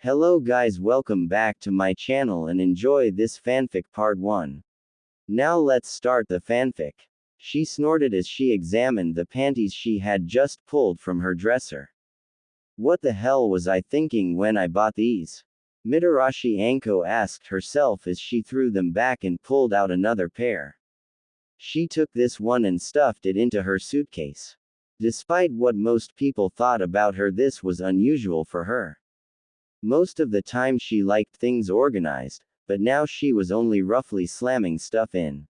Hello guys, welcome back to my channel and enjoy this fanfic part 1. Now let's start the fanfic. She snorted as she examined the panties she had just pulled from her dresser. What the hell was I thinking when I bought these? Mitarashi Anko asked herself as she threw them back and pulled out another pair. She took this one and stuffed it into her suitcase. Despite what most people thought about her, this was unusual for her. Most of the time she liked things organized, but now she was only roughly slamming stuff in.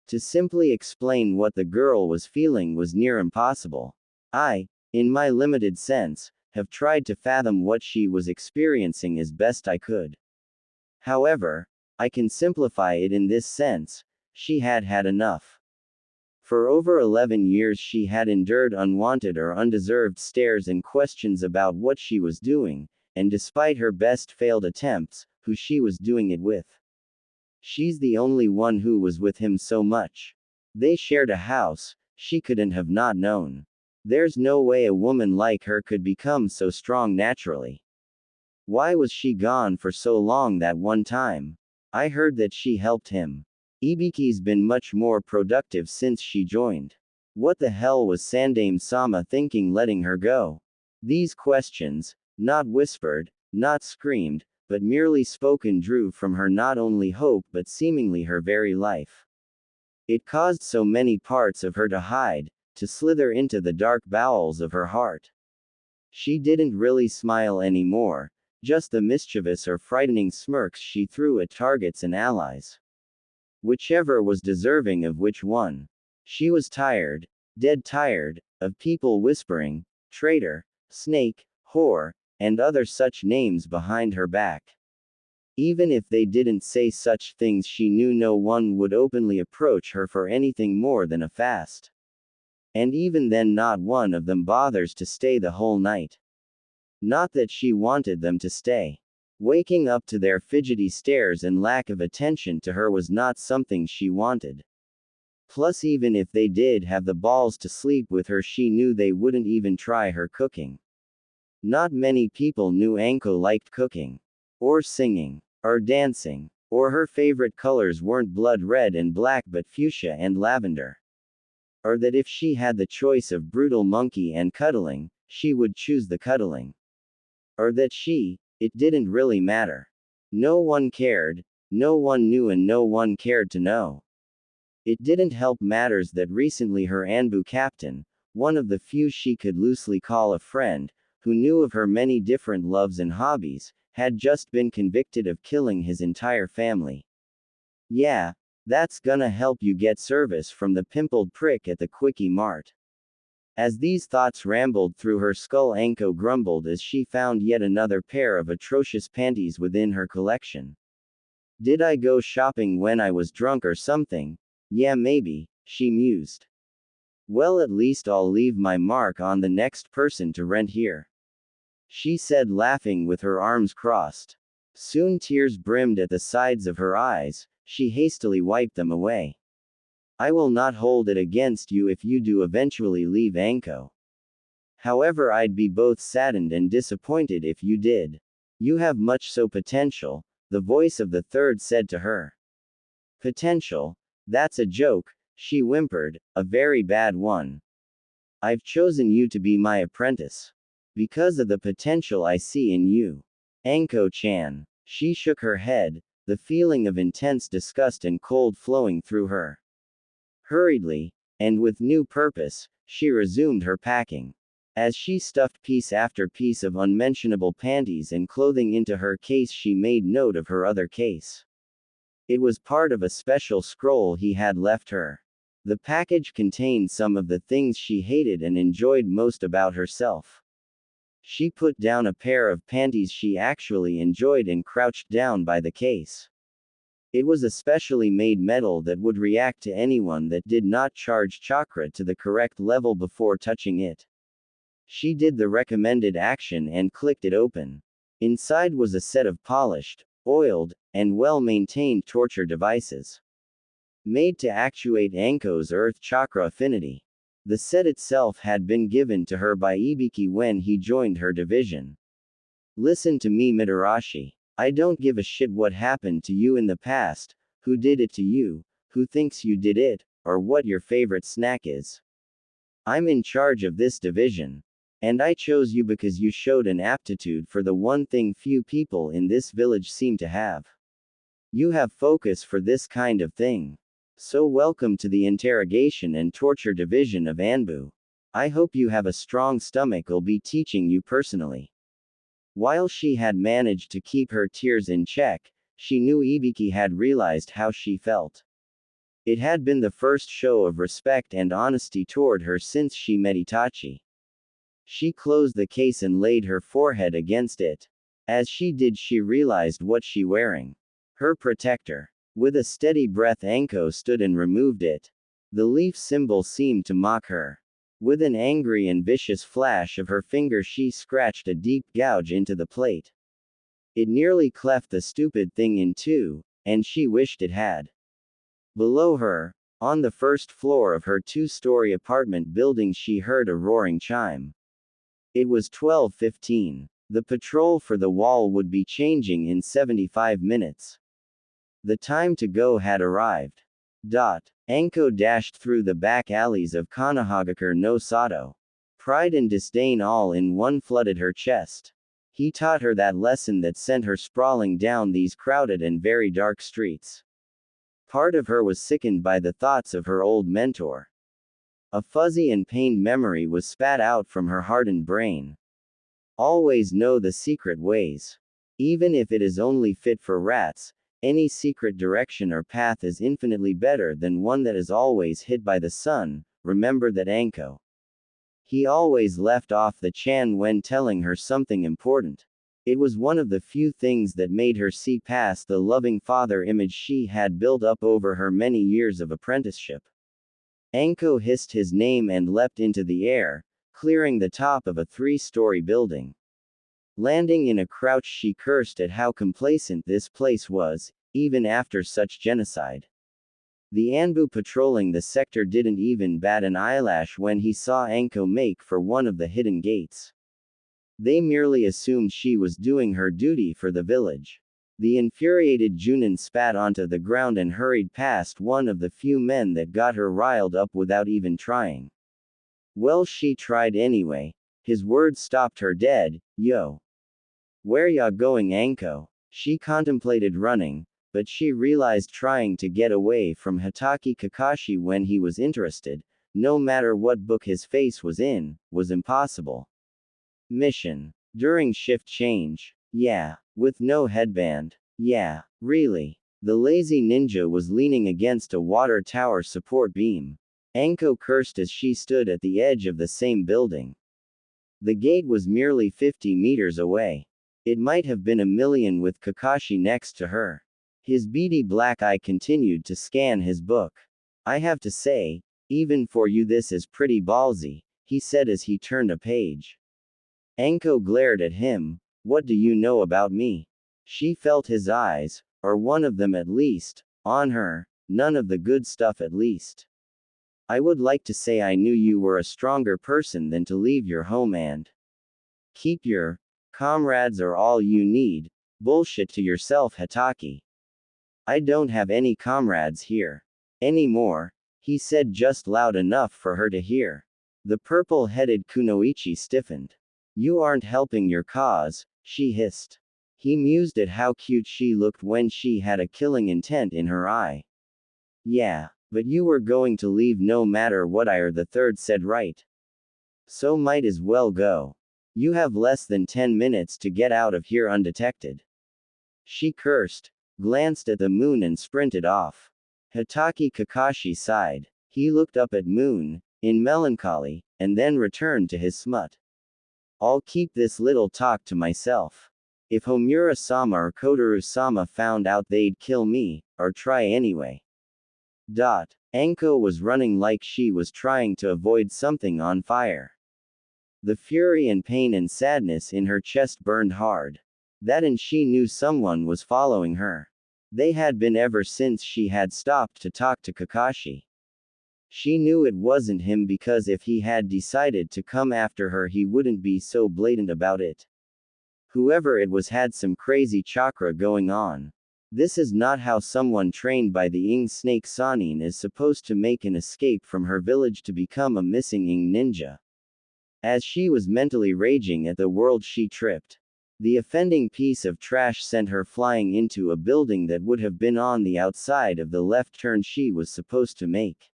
To simply explain what the girl was feeling was near impossible. I, in my limited sense, have tried to fathom what she was experiencing as best I could. However, I can simplify it in this sense: she had had enough. For over 11 years she had endured unwanted or undeserved stares and questions about what she was doing, and despite her best failed attempts, who she was doing it with. She's the only one who was with him so much. They shared a house, she couldn't have not known. There's no way a woman like her could become so strong naturally. Why was she gone for so long that one time? I heard that she helped him. Ibiki's been much more productive since she joined. What the hell was Sandame-sama thinking letting her go? These questions, not whispered, not screamed, but merely spoken, drew from her not only hope but seemingly her very life. It caused so many parts of her to hide, to slither into the dark bowels of her heart. She didn't really smile anymore, just the mischievous or frightening smirks she threw at targets and allies. Whichever was deserving of which one. She was tired, dead tired, of people whispering, traitor, snake, whore, and other such names behind her back. Even if they didn't say such things, she knew no one would openly approach her for anything more than a fast. And even then not one of them bothers to stay the whole night. Not that she wanted them to stay. Waking up to their fidgety stares and lack of attention to her was not something she wanted. Plus, even if they did have the balls to sleep with her, she knew they wouldn't even try her cooking. Not many people knew Anko liked cooking, or singing, or dancing, or her favorite colors weren't blood red and black but fuchsia and lavender. Or that if she had the choice of brutal monkey and cuddling, she would choose the cuddling. Or that it didn't really matter. No one cared, no one knew, and no one cared to know. It didn't help matters that recently her Anbu captain, one of the few she could loosely call a friend, who knew of her many different loves and hobbies, had just been convicted of killing his entire family. Yeah, that's gonna help you get service from the pimpled prick at the Quickie Mart. As these thoughts rambled through her skull, Anko grumbled as she found yet another pair of atrocious panties within her collection. Did I go shopping when I was drunk or something? Yeah, maybe, she mused. Well, at least I'll leave my mark on the next person to rent here, she said, laughing with her arms crossed. Soon tears brimmed at the sides of her eyes, she hastily wiped them away. I will not hold it against you if you do eventually leave Anko. However, I'd be both saddened and disappointed if you did. You have much potential, the voice of the third said to her. Potential? That's a joke, she whimpered, a very bad one. I've chosen you to be my apprentice. Because of the potential I see in you. Anko-chan. She shook her head, the feeling of intense disgust and cold flowing through her. Hurriedly, and with new purpose, she resumed her packing. As she stuffed piece after piece of unmentionable panties and clothing into her case, she made note of her other case. It was part of a special scroll he had left her. The package contained some of the things she hated and enjoyed most about herself. She put down a pair of panties she actually enjoyed and crouched down by the case. It was a specially made metal that would react to anyone that did not charge chakra to the correct level before touching it. She did the recommended action and clicked it open. Inside was a set of polished, oiled, and well-maintained torture devices, made to actuate Anko's earth chakra affinity. The set itself had been given to her by Ibiki when he joined her division. Listen to me, Mitarashi. I don't give a shit what happened to you in the past, who did it to you, who thinks you did it, or what your favorite snack is. I'm in charge of this division. And I chose you because you showed an aptitude for the one thing few people in this village seem to have. You have focus for this kind of thing. So welcome to the interrogation and torture division of Anbu. I hope you have a strong stomach. I'll be teaching you personally. While she had managed to keep her tears in check, she knew Ibiki had realized how she felt. It had been the first show of respect and honesty toward her since she met Itachi. She closed the case and laid her forehead against it. As she did, she realized what she wearing. Her protector. With a steady breath, Anko stood and removed it. The leaf symbol seemed to mock her. With an angry and vicious flash of her finger, she scratched a deep gouge into the plate. It nearly cleft the stupid thing in two, and she wished it had. Below her, on the first floor of her two-story apartment building, she heard a roaring chime. It was 12:15. The patrol for the wall would be changing in 75 minutes. The time to go had arrived. Anko dashed through the back alleys of Konohagakure no Sato. Pride and disdain all in one flooded her chest. He taught her that lesson that sent her sprawling down these crowded and very dark streets. Part of her was sickened by the thoughts of her old mentor. A fuzzy and pained memory was spat out from her hardened brain. Always know the secret ways. Even if it is only fit for rats, any secret direction or path is infinitely better than one that is always hid by the sun. Remember that, Anko. He always left off the Chan when telling her something important. It was one of the few things that made her see past the loving father image she had built up over her many years of apprenticeship. Anko hissed his name and leapt into the air, clearing the top of a 3-story building. Landing in a crouch, she cursed at how complacent this place was, even after such genocide. The Anbu patrolling the sector didn't even bat an eyelash when he saw Anko make for one of the hidden gates. They merely assumed she was doing her duty for the village. The infuriated Junin spat onto the ground and hurried past one of the few men that got her riled up without even trying. Well, she tried anyway. His words stopped her dead. Yo. Where ya going, Anko? She contemplated running, but she realized trying to get away from Hitaki Kakashi when he was interested, no matter what book his face was in, was impossible. Mission. During shift change. Yeah. With no headband. Yeah. Really. The lazy ninja was leaning against a water tower support beam. Anko cursed as she stood at the edge of the same building. The gate was merely 50 meters away. It might have been a million with Kakashi next to her. His beady black eye continued to scan his book. I have to say, even for you this is pretty ballsy, he said as he turned a page. Anko glared at him. What do you know about me? She felt his eyes, or one of them at least, on her. None of the good stuff at least. I would like to say I knew you were a stronger person than to leave your home and keep your comrades are all you need. Bullshit to yourself, Hitaki. I don't have any comrades here anymore, he said just loud enough for her to hear. The purple-headed Kunoichi stiffened. You aren't helping your cause, she hissed. He mused at how cute she looked when she had a killing intent in her eye. Yeah, but you were going to leave no matter what, the third said, right? So might as well go. You have less than 10 minutes to get out of here undetected. She cursed, glanced at the moon and sprinted off. Hitaki Kakashi sighed. He looked up at Moon, in melancholy, and then returned to his smut. I'll keep this little talk to myself. If Homura-sama or Kotoru-sama found out, they'd kill me, or try anyway. Anko was running like she was trying to avoid something on fire. The fury and pain and sadness in her chest burned hard. That, and she knew someone was following her. They had been ever since she had stopped to talk to Kakashi. She knew it wasn't him because if he had decided to come after her, he wouldn't be so blatant about it. Whoever it was had some crazy chakra going on. This is not how someone trained by the Ing snake Sanin is supposed to make an escape from her village to become a missing Ing ninja. As she was mentally raging at the world she tripped, the offending piece of trash sent her flying into a building that would have been on the outside of the left turn she was supposed to make.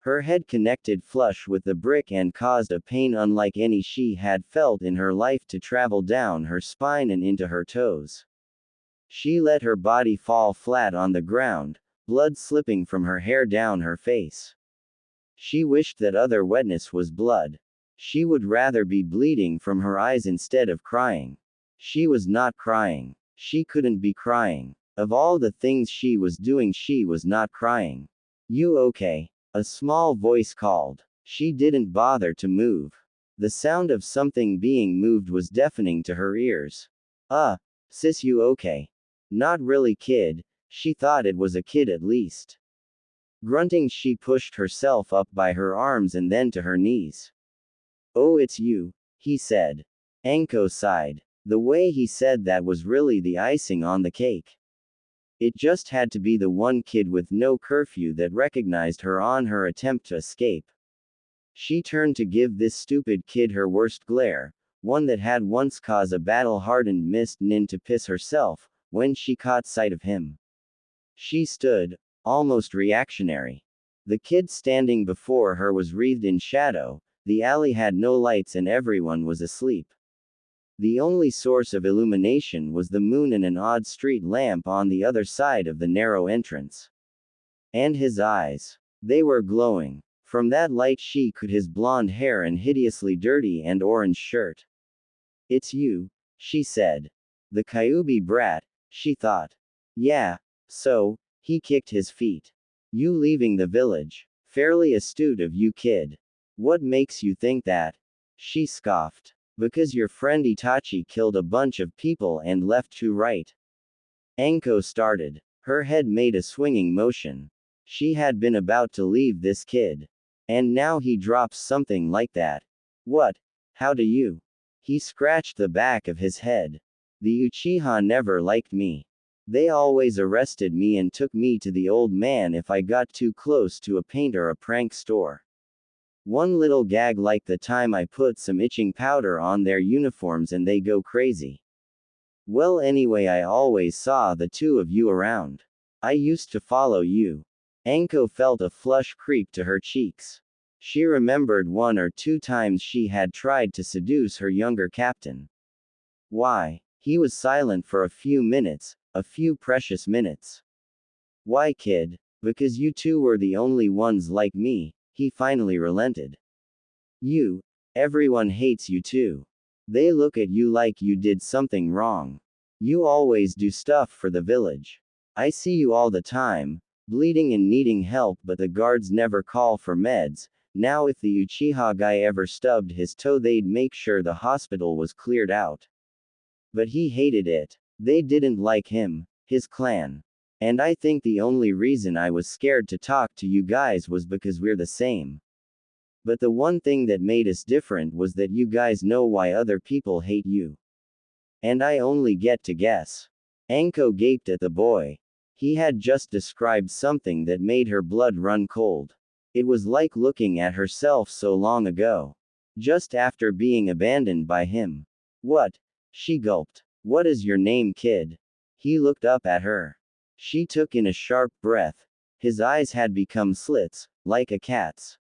Her head connected flush with the brick and caused a pain unlike any she had felt in her life to travel down her spine and into her toes. She let her body fall flat on the ground, blood slipping from her hair down her face. She wished that other wetness was blood. She would rather be bleeding from her eyes instead of crying. She was not crying. She couldn't be crying. Of all the things she was doing, she was not crying. You okay? A small voice called. She didn't bother to move. The sound of something being moved was deafening to her ears. Sis, you okay? Not really, kid. She thought it was a kid at least. Grunting, she pushed herself up by her arms and then to her knees. Oh, it's you, he said. Anko sighed. The way he said that was really the icing on the cake. It just had to be the one kid with no curfew that recognized her on her attempt to escape. She turned to give this stupid kid her worst glare, one that had once caused a battle-hardened Mist Nin to piss herself, when she caught sight of him. She stood, almost reactionary. The kid standing before her was wreathed in shadow, the alley had no lights and everyone was asleep. The only source of illumination was the moon and an odd street lamp on the other side of the narrow entrance. And his eyes. They were glowing. From that light she could his blonde hair and hideously dirty and orange shirt. It's you, she said. The Kyuubi brat, she thought. Yeah, so, he kicked his feet. You leaving the village. Fairly astute of you, kid. What makes you think that? She scoffed. Because your friend Itachi killed a bunch of people and left to right. Anko started. Her head made a swinging motion. She had been about to leave this kid. And now he drops something like that. What? How do you? He scratched the back of his head. The Uchiha never liked me. They always arrested me and took me to the old man if I got too close to a paint or a prank store. One little gag like the time I put some itching powder on their uniforms and they go crazy. Well, anyway, I always saw the two of you around. I used to follow you. Anko felt a flush creep to her cheeks. She remembered 1 or 2 times she had tried to seduce her younger captain. Why? He was silent for a few minutes, a few precious minutes. Why, kid? Because you two were the only ones like me. He finally relented. You. Everyone hates you too. They look at you like you did something wrong. You always do stuff for the village. I see you all the time, bleeding and needing help, but the guards never call for meds. Now if the Uchiha guy ever stubbed his toe, they'd make sure the hospital was cleared out. But he hated it. They didn't like him, his clan. And I think the only reason I was scared to talk to you guys was because we're the same. But the one thing that made us different was that you guys know why other people hate you. And I only get to guess. Anko gaped at the boy. He had just described something that made her blood run cold. It was like looking at herself so long ago. Just after being abandoned by him. What? She gulped. What is your name, kid? He looked up at her. She took in a sharp breath. His eyes had become slits, like a cat's.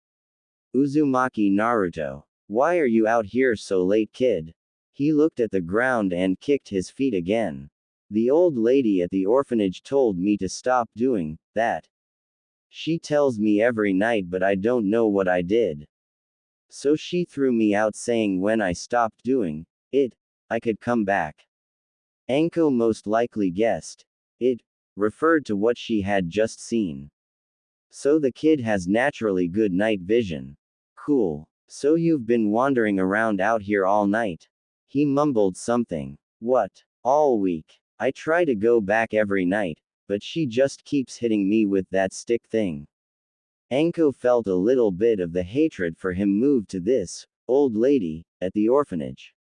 Uzumaki Naruto. Why are you out here so late, kid? He looked at the ground and kicked his feet again. The old lady at the orphanage told me to stop doing that. She tells me every night, but I don't know what I did. So she threw me out, saying when I stopped doing it, I could come back. Anko most likely guessed. It referred to what she had just seen. So the kid has naturally good night vision. Cool. So you've been wandering around out here all night? He mumbled something. What? All week. I try to go back every night, but she just keeps hitting me with that stick thing. Anko felt a little bit of the hatred for him move to this old lady at the orphanage.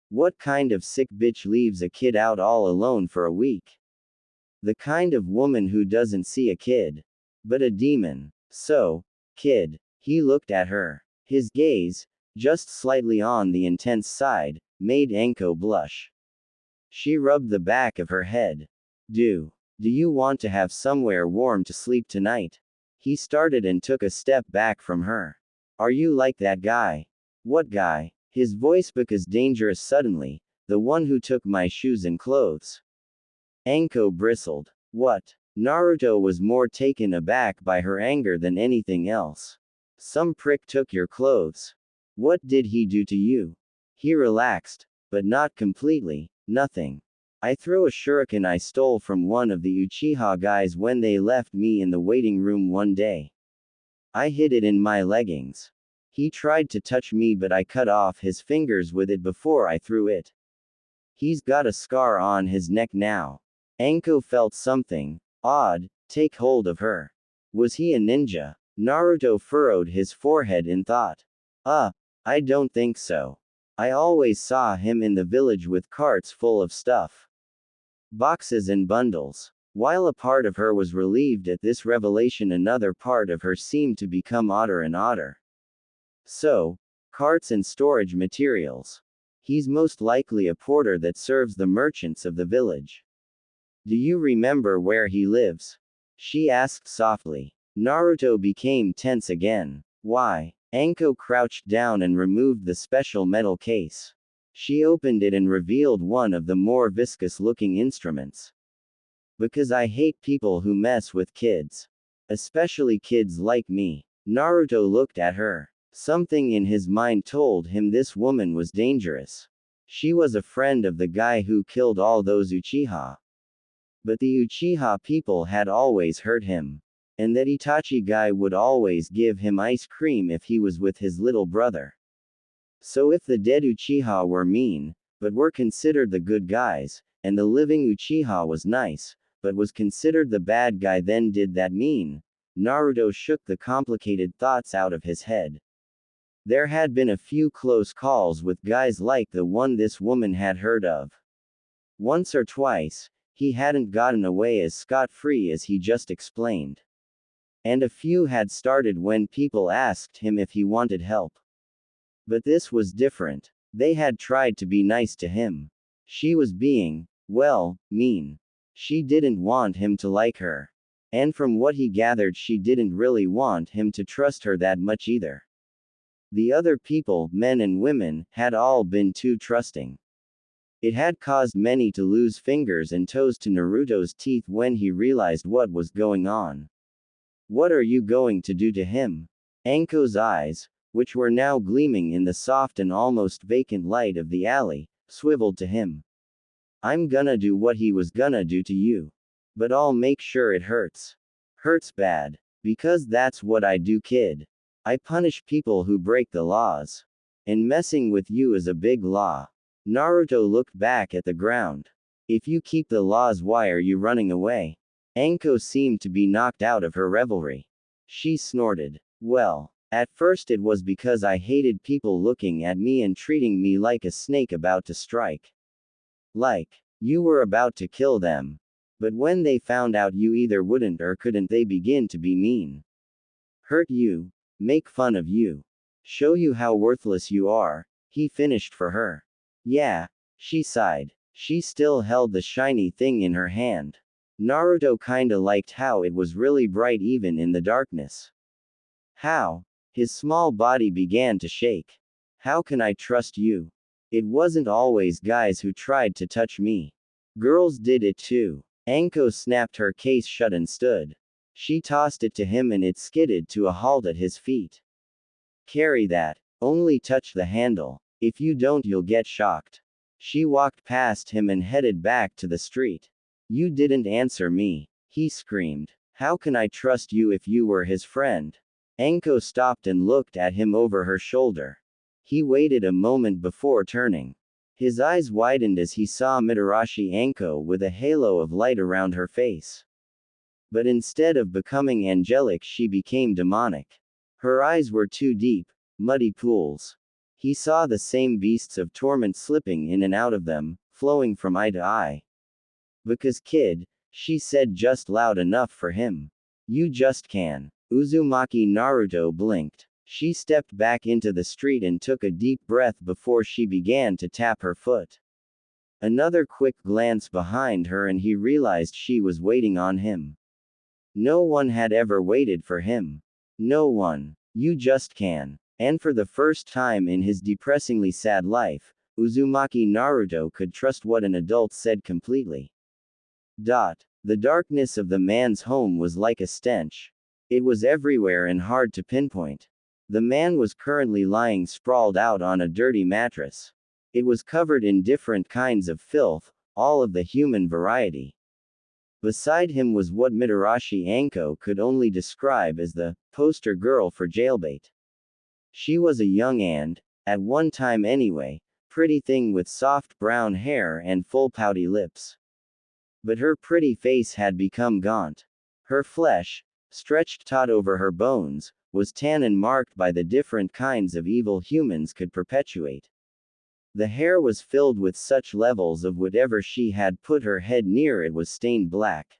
What kind of sick bitch leaves a kid out all alone for a week? The kind of woman who doesn't see a kid, but a demon. So, kid. He looked at her. His gaze, just slightly on the intense side, made Anko blush. She rubbed the back of her head. Do you want to have somewhere warm to sleep tonight? He started and took a step back from her. Are you like that guy? What guy? His voice became dangerous suddenly. The one who took my shoes and clothes. Anko bristled. What? Naruto was more taken aback by her anger than anything else. Some prick took your clothes. What did he do to you? He relaxed, but not completely. Nothing. I threw a shuriken I stole from one of the Uchiha guys when they left me in the waiting room one day. I hid it in my leggings. He tried to touch me but I cut off his fingers with it before I threw it. He's got a scar on his neck now. Anko felt something odd take hold of her. Was he a ninja? Naruto furrowed his forehead in thought. I don't think so. I always saw him in the village with carts full of stuff. Boxes and bundles. While a part of her was relieved at this revelation, another part of her seemed to become odder and odder. So, carts and storage materials. He's most likely a porter that serves the merchants of the village. Do you remember where he lives? She asked softly. Naruto became tense again. Why? Anko crouched down and removed the special metal case. She opened it and revealed one of the more viscous-looking instruments. Because I hate people who mess with kids. Especially kids like me. Naruto looked at her. Something in his mind told him this woman was dangerous. She was a friend of the guy who killed all those Uchiha. But the Uchiha people had always hurt him. And that Itachi guy would always give him ice cream if he was with his little brother. So if the dead Uchiha were mean, but were considered the good guys, and the living Uchiha was nice, but was considered the bad guy, then did that mean? Naruto shook the complicated thoughts out of his head. There had been a few close calls with guys like the one this woman had heard of. Once or twice, he hadn't gotten away as scot-free as he just explained. And a few had started when people asked him if he wanted help. But this was different. They had tried to be nice to him. She was being, well, mean. She didn't want him to like her. And from what he gathered, she didn't really want him to trust her that much either. The other people, men and women, had all been too trusting. It had caused many to lose fingers and toes to Naruto's teeth when he realized what was going on. What are you going to do to him? Anko's eyes, which were now gleaming in the soft and almost vacant light of the alley, swiveled to him. I'm gonna do what he was gonna do to you. But I'll make sure it hurts. Hurts bad. Because that's what I do, kid. I punish people who break the laws. And messing with you is a big law. Naruto looked back at the ground. If you keep the laws, why are you running away? Anko seemed to be knocked out of her revelry. She snorted. Well, at first it was because I hated people looking at me and treating me like a snake about to strike. Like, you were about to kill them. But when they found out you either wouldn't or couldn't, they begin to be mean. Hurt you. Make fun of you. Show you how worthless you are. He finished for her. Yeah. She sighed. She still held the shiny thing in her hand. Naruto kinda liked how it was really bright even in the darkness. How? His small body began to shake. How can I trust you? It wasn't always guys who tried to touch me. Girls did it too. Anko snapped her case shut and stood. She tossed it to him and it skidded to a halt at his feet. Carry that. Only touch the handle. If you don't, you'll get shocked. She walked past him and headed back to the street. You didn't answer me, he screamed. How can I trust you if you were his friend? Anko stopped and looked at him over her shoulder. He waited a moment before turning. His eyes widened as he saw Mitarashi Anko with a halo of light around her face. But instead of becoming angelic, she became demonic. Her eyes were two deep, muddy pools. He saw the same beasts of torment slipping in and out of them, flowing from eye to eye. Because kid, she said just loud enough for him. You just can. Uzumaki Naruto blinked. She stepped back into the street and took a deep breath before she began to tap her foot. Another quick glance behind her and he realized she was waiting on him. No one had ever waited for him. No one. You just can. And for the first time in his depressingly sad life, Uzumaki Naruto could trust what an adult said completely. The darkness of the man's home was like a stench. It was everywhere and hard to pinpoint. The man was currently lying sprawled out on a dirty mattress. It was covered in different kinds of filth, all of the human variety. Beside him was what Mitarashi Anko could only describe as the poster girl for jailbait. She was a young and, at one time anyway, pretty thing with soft brown hair and full pouty lips. But her pretty face had become gaunt. Her flesh, stretched taut over her bones, was tan and marked by the different kinds of evil humans could perpetuate. The hair was filled with such levels of whatever she had put her head near it was stained black.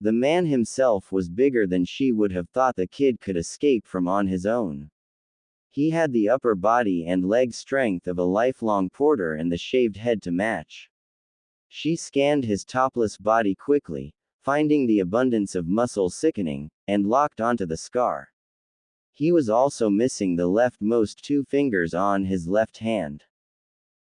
The man himself was bigger than she would have thought the kid could escape from on his own. He had the upper body and leg strength of a lifelong porter and the shaved head to match. She scanned his topless body quickly, finding the abundance of muscle sickening, and locked onto the scar. He was also missing the leftmost two fingers on his left hand.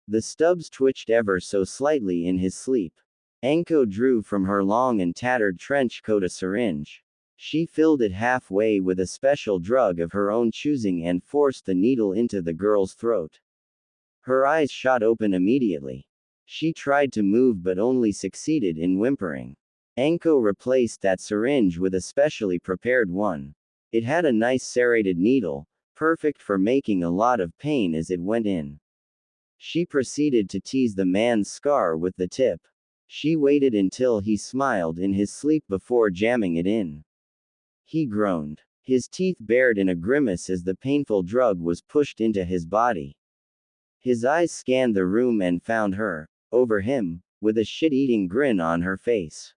The stubs twitched ever so slightly in his sleep. Anko drew from her long and tattered trench coat a syringe. She filled it halfway with a special drug of her own choosing and forced the needle into the girl's throat. Her eyes shot open immediately. She tried to move but only succeeded in whimpering. Anko replaced that syringe with a specially prepared one. It had a nice serrated needle, perfect for making a lot of pain as it went in. She proceeded to tease the man's scar with the tip. She waited until he smiled in his sleep before jamming it in. He groaned. His teeth bared in a grimace as the painful drug was pushed into his body. His eyes scanned the room and found her, over him, with a shit-eating grin on her face.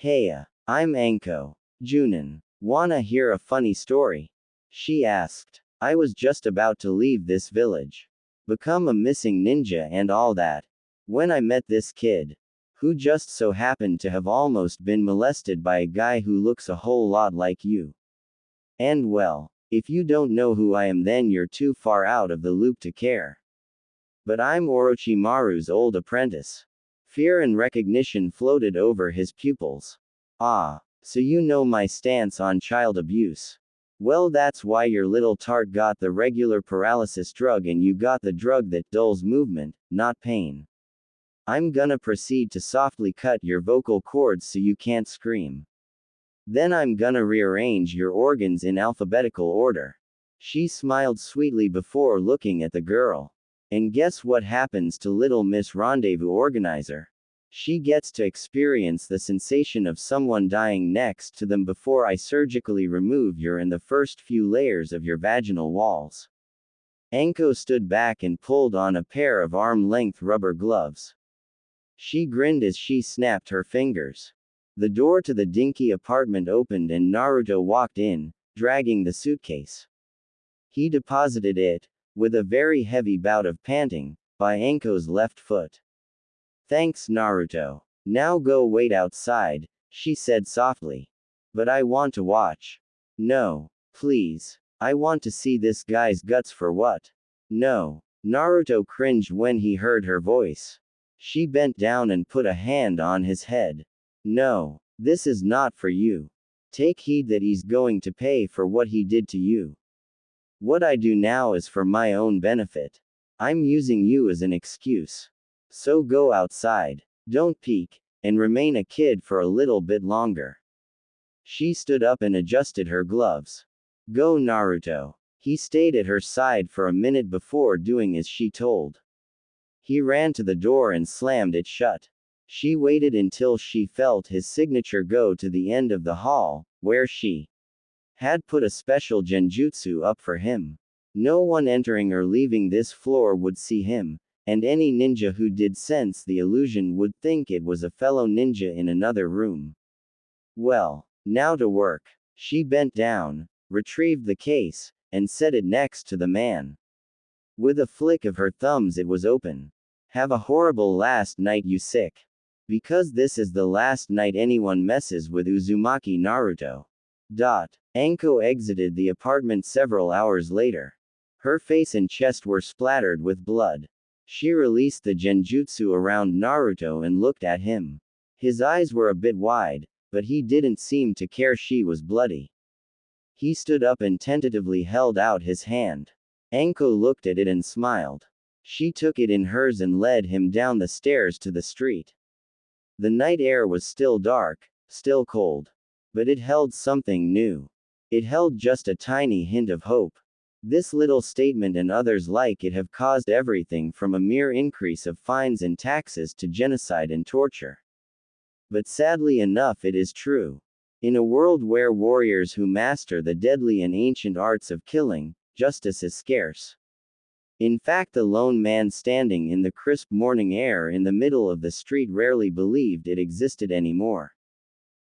Heya, I'm Anko. Junin. Wanna hear a funny story? She asked. I was just about to leave this village. Become a missing ninja and all that. When I met this kid, who just so happened to have almost been molested by a guy who looks a whole lot like you. And well, if you don't know who I am then you're too far out of the loop to care. But I'm Orochimaru's old apprentice. Fear and recognition floated over his pupils. Ah, so you know my stance on child abuse. Well, that's why your little tart got the regular paralysis drug and you got the drug that dulls movement, not pain. I'm gonna proceed to softly cut your vocal cords so you can't scream. Then I'm gonna rearrange your organs in alphabetical order. She smiled sweetly before looking at the girl. And guess what happens to Little Miss Rendezvous Organizer? She gets to experience the sensation of someone dying next to them before I surgically remove your and the first few layers of your vaginal walls. Anko stood back and pulled on a pair of arm-length rubber gloves. She grinned as she snapped her fingers. The door to the dinky apartment opened and Naruto walked in, dragging the suitcase. He deposited it, with a very heavy bout of panting, by Anko's left foot. Thanks, Naruto. Now go wait outside, she said softly. But I want to watch. No, please. I want to see this guy's guts for what? No. Naruto cringed when he heard her voice. She bent down and put a hand on his head. No, this is not for you. Take heed that he's going to pay for what he did to you. What I do now is for my own benefit. I'm using you as an excuse. So go outside, don't peek, and remain a kid for a little bit longer. She stood up and adjusted her gloves. Go, Naruto. He stayed at her side for a minute before doing as she told. He ran to the door and slammed it shut. She waited until she felt his signature go to the end of the hall, where she had put a special genjutsu up for him. No one entering or leaving this floor would see him, and any ninja who did sense the illusion would think it was a fellow ninja in another room. Well, now to work. She bent down, retrieved the case, and set it next to the man. With a flick of her thumbs it was open. Have a horrible last night, you sick. Because this is the last night anyone messes with Uzumaki Naruto. Anko exited the apartment several hours later. Her face and chest were splattered with blood. She released the genjutsu around Naruto and looked at him. His eyes were a bit wide, but he didn't seem to care she was bloody. He stood up and tentatively held out his hand. Anko looked at it and smiled. She took it in hers and led him down the stairs to the street. The night air was still dark, still cold. But it held something new. It held just a tiny hint of hope. This little statement and others like it have caused everything from a mere increase of fines and taxes to genocide and torture. But sadly enough, it is true. In a world where warriors who master the deadly and ancient arts of killing, justice is scarce. In fact, the lone man standing in the crisp morning air in the middle of the street rarely believed it existed anymore.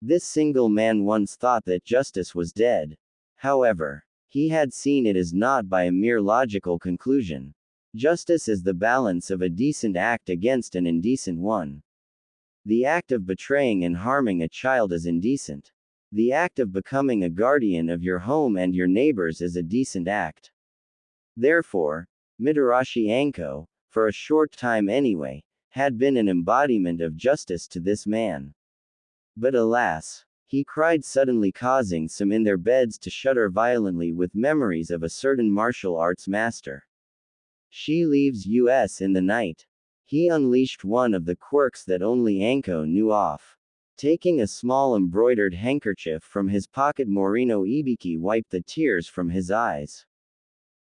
This single man once thought that justice was dead. However, he had seen it as not by a mere logical conclusion. Justice is the balance of a decent act against an indecent one. The act of betraying and harming a child is indecent. The act of becoming a guardian of your home and your neighbors is a decent act. Therefore, Mitarashi Anko, for a short time anyway, had been an embodiment of justice to this man. But alas, he cried suddenly, causing some in their beds to shudder violently with memories of a certain martial arts master. She leaves us in the night. He unleashed one of the quirks that only Anko knew of. Taking a small embroidered handkerchief from his pocket, Morino Ibiki wiped the tears from his eyes.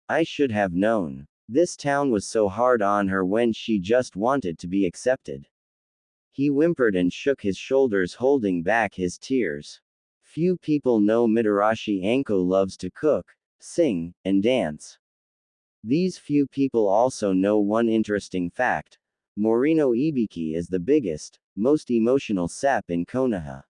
I should have known. This town was so hard on her when she just wanted to be accepted. He whimpered and shook his shoulders, holding back his tears. Few people know Mitarashi Anko loves to cook, sing, and dance. These few people also know one interesting fact. Morino Ibiki is the biggest, most emotional sap in Konoha.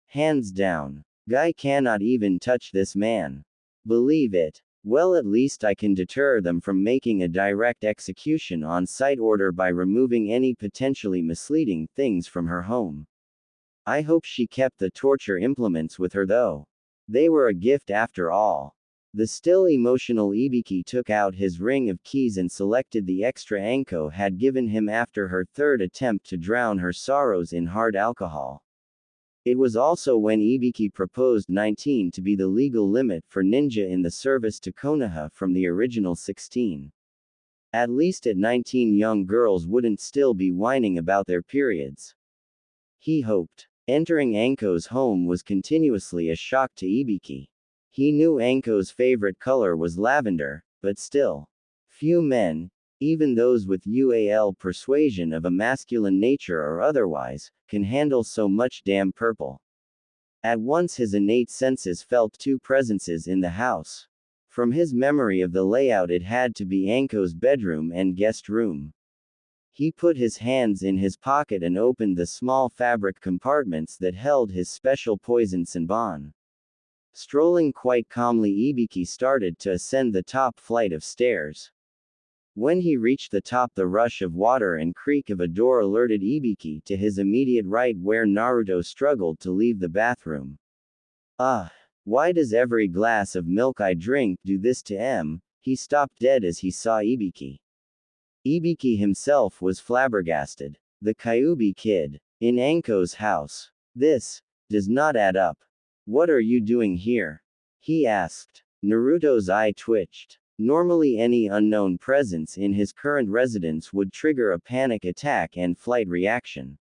Hands down. Guy cannot even touch this man. Believe it. Well, at least I can deter them from making a direct execution on site order by removing any potentially misleading things from her home. I hope she kept the torture implements with her though. They were a gift after all. The still emotional Ibiki took out his ring of keys and selected the extra Anko had given him after her third attempt to drown her sorrows in hard alcohol. It was also when Ibiki proposed 19 to be the legal limit for ninja in the service to Konoha from the original 16. At least at 19 young girls wouldn't still be whining about their periods. He hoped. Entering Anko's home was continuously a shock to Ibiki. He knew Anko's favorite color was lavender, but still. Few men, even those with persuasion of a masculine nature or otherwise, can handle so much damn purple. At once his innate senses felt two presences in the house. From his memory of the layout, it had to be Anko's bedroom and guest room. He put his hands in his pocket and opened the small fabric compartments that held his special poison Senbon. Strolling quite calmly, Ibiki started to ascend the top flight of stairs. When he reached the top, the rush of water and creak of a door alerted Ibiki to his immediate right, where Naruto struggled to leave the bathroom. Why does every glass of milk I drink do this to M? He stopped dead as he saw Ibiki. Ibiki himself was flabbergasted. The Kyuubi kid. In Anko's house. This does not add up. What are you doing here? He asked. Naruto's eye twitched. Normally, any unknown presence in his current residence would trigger a panic attack and flight reaction.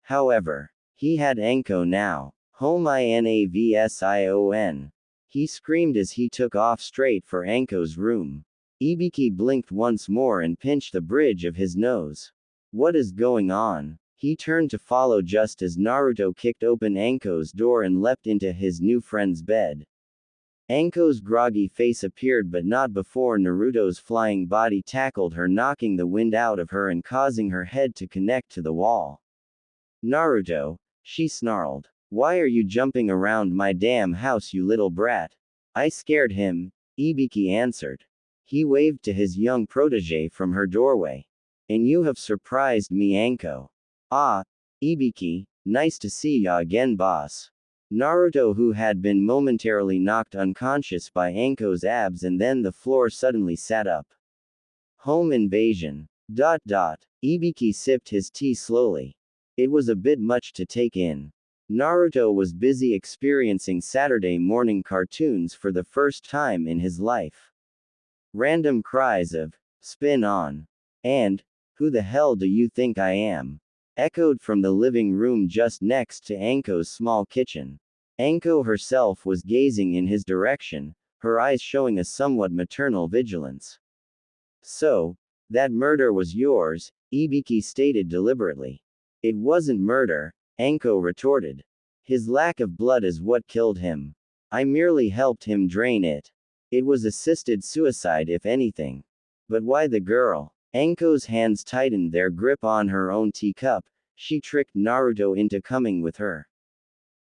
However, he had Anko now. Home Inavsion. He screamed as he took off straight for Anko's room. Ibiki blinked once more and pinched the bridge of his nose. What is going on? He turned to follow just as Naruto kicked open Anko's door and leapt into his new friend's bed. Anko's groggy face appeared, but not before Naruto's flying body tackled her, knocking the wind out of her and causing her head to connect to the wall. Naruto, she snarled. Why are you jumping around my damn house, you little brat? I scared him, Ibiki answered. He waved to his young protege from her doorway. And you have surprised me, Anko. Ah, Ibiki, nice to see ya again, boss. Naruto, who had been momentarily knocked unconscious by Anko's abs and then the floor, suddenly sat up. Home invasion. Ibiki sipped his tea slowly. It was a bit much to take in. Naruto was busy experiencing Saturday morning cartoons for the first time in his life. Random cries of, spin on, and, who the hell do you think I am? Echoed from the living room just next to Anko's small kitchen. Anko herself was gazing in his direction, her eyes showing a somewhat maternal vigilance. So, that murder was yours, Ibiki stated deliberately. It wasn't murder, Anko retorted. His lack of blood is what killed him. I merely helped him drain it. It was assisted suicide if anything. But why the girl? Anko's hands tightened their grip on her own teacup. She tricked Naruto into coming with her.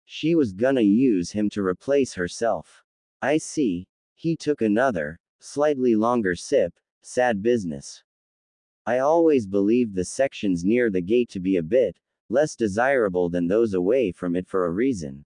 She was gonna use him to replace herself. I see. He took another, slightly longer sip. Sad business. I always believed the sections near the gate to be a bit less desirable than those away from it for a reason.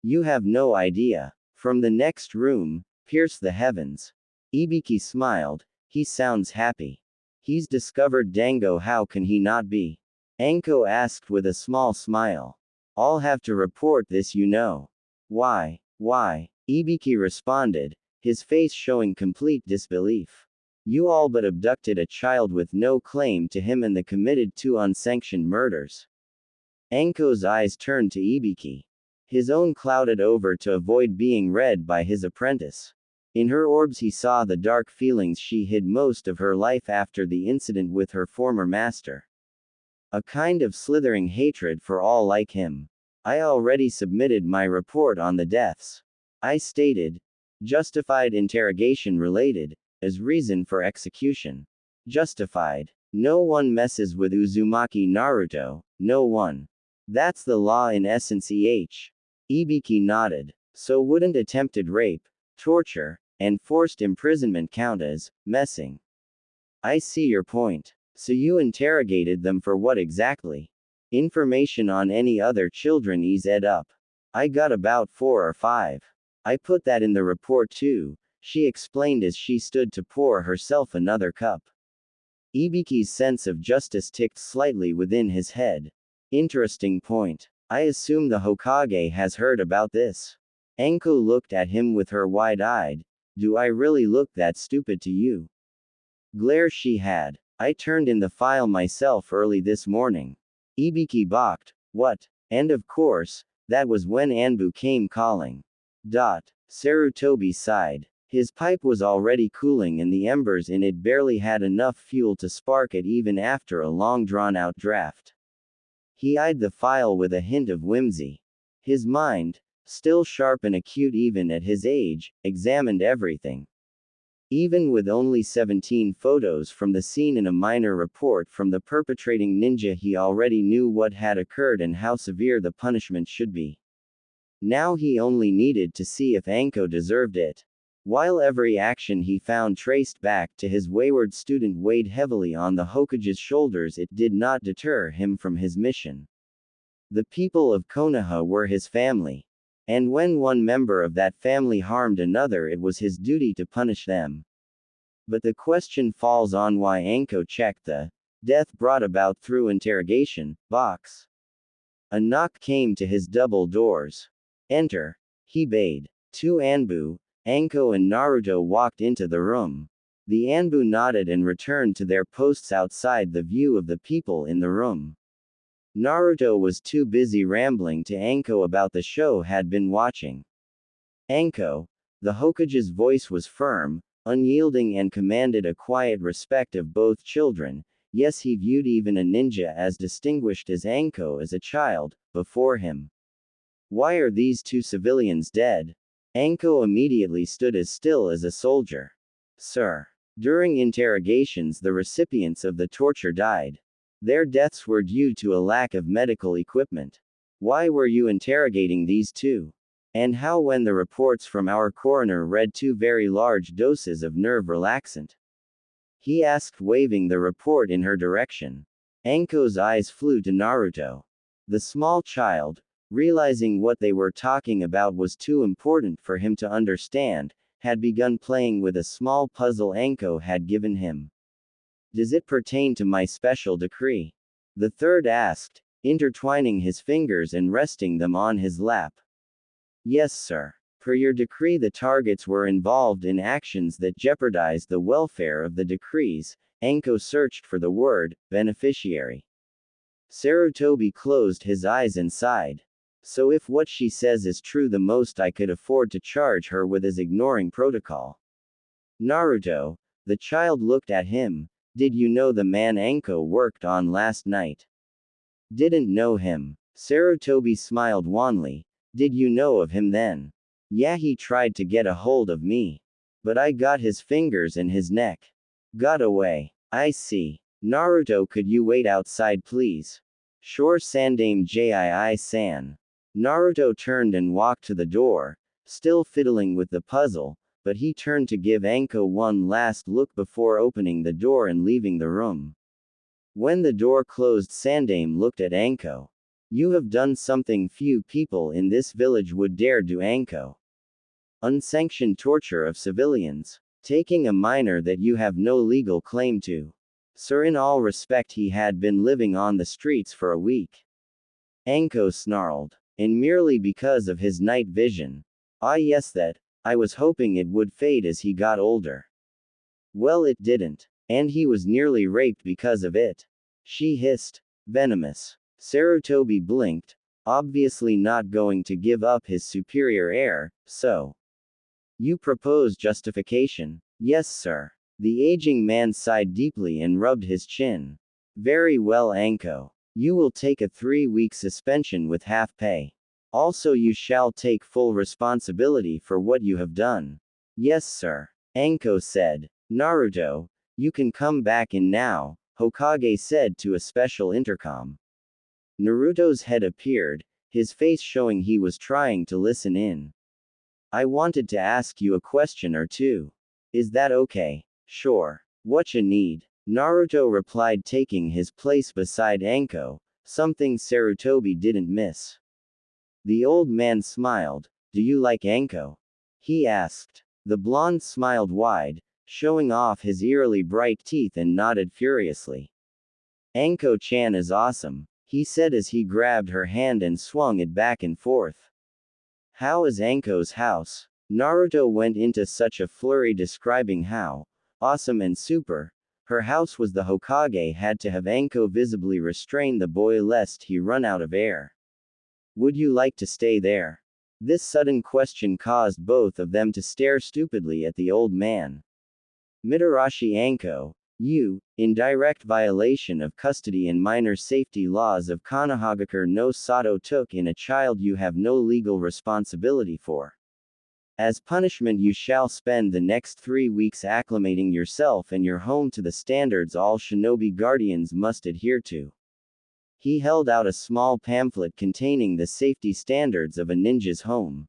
You have no idea. From the next room, pierce the heavens. Ibiki smiled. He sounds happy. He's discovered Dango, how can he not be? Anko asked with a small smile. I'll have to report this, you know. Why? Ibiki responded, his face showing complete disbelief. You all but abducted a child with no claim to him and committed 2 unsanctioned murders. Anko's eyes turned to Ibiki. His own clouded over to avoid being read by his apprentice. In her orbs he saw the dark feelings she hid most of her life after the incident with her former master. A kind of slithering hatred for all like him. I already submitted my report on the deaths. I stated. Justified interrogation related, as reason for execution. Justified. No one messes with Uzumaki Naruto, no one. That's the law in essence. Ibiki nodded. So wouldn't attempted rape, torture, and forced imprisonment count as messing? I see your point. So you interrogated them for what exactly? Information on any other children? Ease it up. I got about 4 or 5. I put that in the report too, she explained as she stood to pour herself another cup. Ibiki's sense of justice ticked slightly within his head. Interesting point. I assume the Hokage has heard about this. Anko looked at him with her wide-eyed. Do I really look that stupid to you? Glare she had. I turned in the file myself early this morning. Ibiki balked. What? And of course, that was when Anbu came calling. Sarutobi sighed. His pipe was already cooling and the embers in it barely had enough fuel to spark it even after a long drawn-out draft. He eyed the file with a hint of whimsy. His mind, still sharp and acute even at his age, examined everything. Even with only 17 photos from the scene and a minor report from the perpetrating ninja, he already knew what had occurred and how severe the punishment should be. Now he only needed to see if Anko deserved it. While every action he found traced back to his wayward student weighed heavily on the Hokage's shoulders, it did not deter him from his mission. The people of Konoha were his family. And when one member of that family harmed another, it was his duty to punish them. But the question falls on why Anko checked the death brought about through interrogation box. A knock came to his double doors. Enter, he bade. 2 Anbu, Anko and Naruto walked into the room. The Anbu nodded and returned to their posts outside the view of the people in the room. Naruto was too busy rambling to Anko about the show had been watching. Anko, the Hokage's voice was firm, unyielding and commanded a quiet respect of both children. Yes, he viewed even a ninja as distinguished as Anko as a child, before him. Why are these 2 civilians dead? Anko immediately stood as still as a soldier. Sir. During interrogations, the recipients of the torture died. Their deaths were due to a lack of medical equipment. Why were you interrogating these two? And how when the reports from our coroner read 2 very large doses of nerve relaxant? He asked, waving the report in her direction. Anko's eyes flew to Naruto. The small child, realizing what they were talking about was too important for him to understand, had begun playing with a small puzzle Anko had given him. Does it pertain to my special decree? The third asked, intertwining his fingers and resting them on his lap. Yes, sir. Per your decree, the targets were involved in actions that jeopardized the welfare of the decrees. Anko searched for the word, beneficiary. Sarutobi closed his eyes and sighed. So if what she says is true, the most I could afford to charge her with is ignoring protocol. Naruto, the child looked at him. Did you know the man Anko worked on last night? Didn't know him. Sarutobi smiled wanly. Did you know of him then? Yeah, he tried to get a hold of me. But I got his fingers and his neck. Got away. I see. Naruto, could you wait outside please? Sure, Sandame Jii-san. Naruto turned and walked to the door, still fiddling with the puzzle, but he turned to give Anko one last look before opening the door and leaving the room. When the door closed, Sandame looked at Anko. You have done something few people in this village would dare do, Anko. Unsanctioned torture of civilians. Taking a minor that you have no legal claim to. Sir, in all respect, he had been living on the streets for a week. Anko snarled. And merely because of his night vision. Ah yes, that. I was hoping it would fade as he got older. Well, it didn't. And he was nearly raped because of it. She hissed. Venomous. Sarutobi blinked, obviously not going to give up his superior air, so. You propose justification? Yes, sir. The aging man sighed deeply and rubbed his chin. Very well, Anko. You will take a 3-week suspension with half pay. Also, you shall take full responsibility for what you have done. Yes, sir. Anko said. Naruto, you can come back in now, Hokage said to a special intercom. Naruto's head appeared, his face showing he was trying to listen in. I wanted to ask you a question or two. Is that okay? Sure. Whatcha need? Naruto replied, taking his place beside Anko, something Sarutobi didn't miss. The old man smiled. Do you like Anko? He asked. The blonde smiled wide, showing off his eerily bright teeth, and nodded furiously. Anko-chan is awesome, he said as he grabbed her hand and swung it back and forth. How is Anko's house? Naruto went into such a flurry describing how awesome and super her house was. The Hokage had to have Anko visibly restrain the boy lest he run out of air. Would you like to stay there? This sudden question caused both of them to stare stupidly at the old man. Mitarashi Anko, you, in direct violation of custody and minor safety laws of Konohagakure no Sato, took in a child you have no legal responsibility for. As punishment, you shall spend the next 3 weeks acclimating yourself and your home to the standards all shinobi guardians must adhere to. He held out a small pamphlet containing the safety standards of a ninja's home.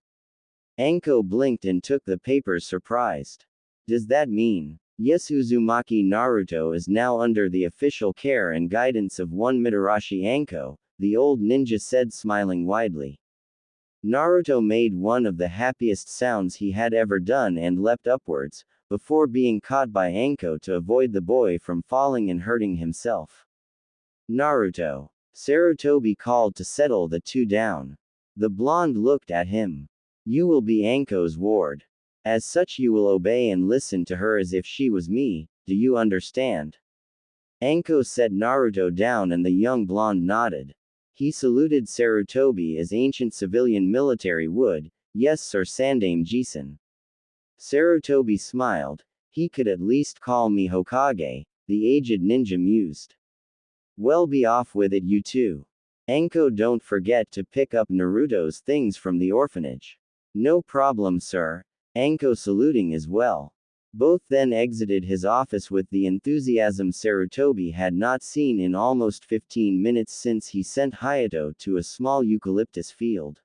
Anko blinked and took the papers, surprised. Does that mean, yes, Uzumaki Naruto is now under the official care and guidance of one Mitarashi Anko? The old ninja said, smiling widely. Naruto made one of the happiest sounds he had ever done and leapt upwards, before being caught by Anko to avoid the boy from falling and hurting himself. Naruto. Sarutobi called to settle the two down. The blonde looked at him. You will be Anko's ward. As such, you will obey and listen to her as if she was me, do you understand? Anko set Naruto down and the young blonde nodded. He saluted Sarutobi as ancient civilian military would. Yes, sir, Sandame Jisan. Sarutobi smiled. He could at least call me Hokage, the aged ninja mused. Well, be off with it, you two. Anko, don't forget to pick up Naruto's things from the orphanage. No problem, sir. Anko saluting as well. Both then exited his office with the enthusiasm Sarutobi had not seen in almost 15 minutes since he sent Hayato to a small eucalyptus field.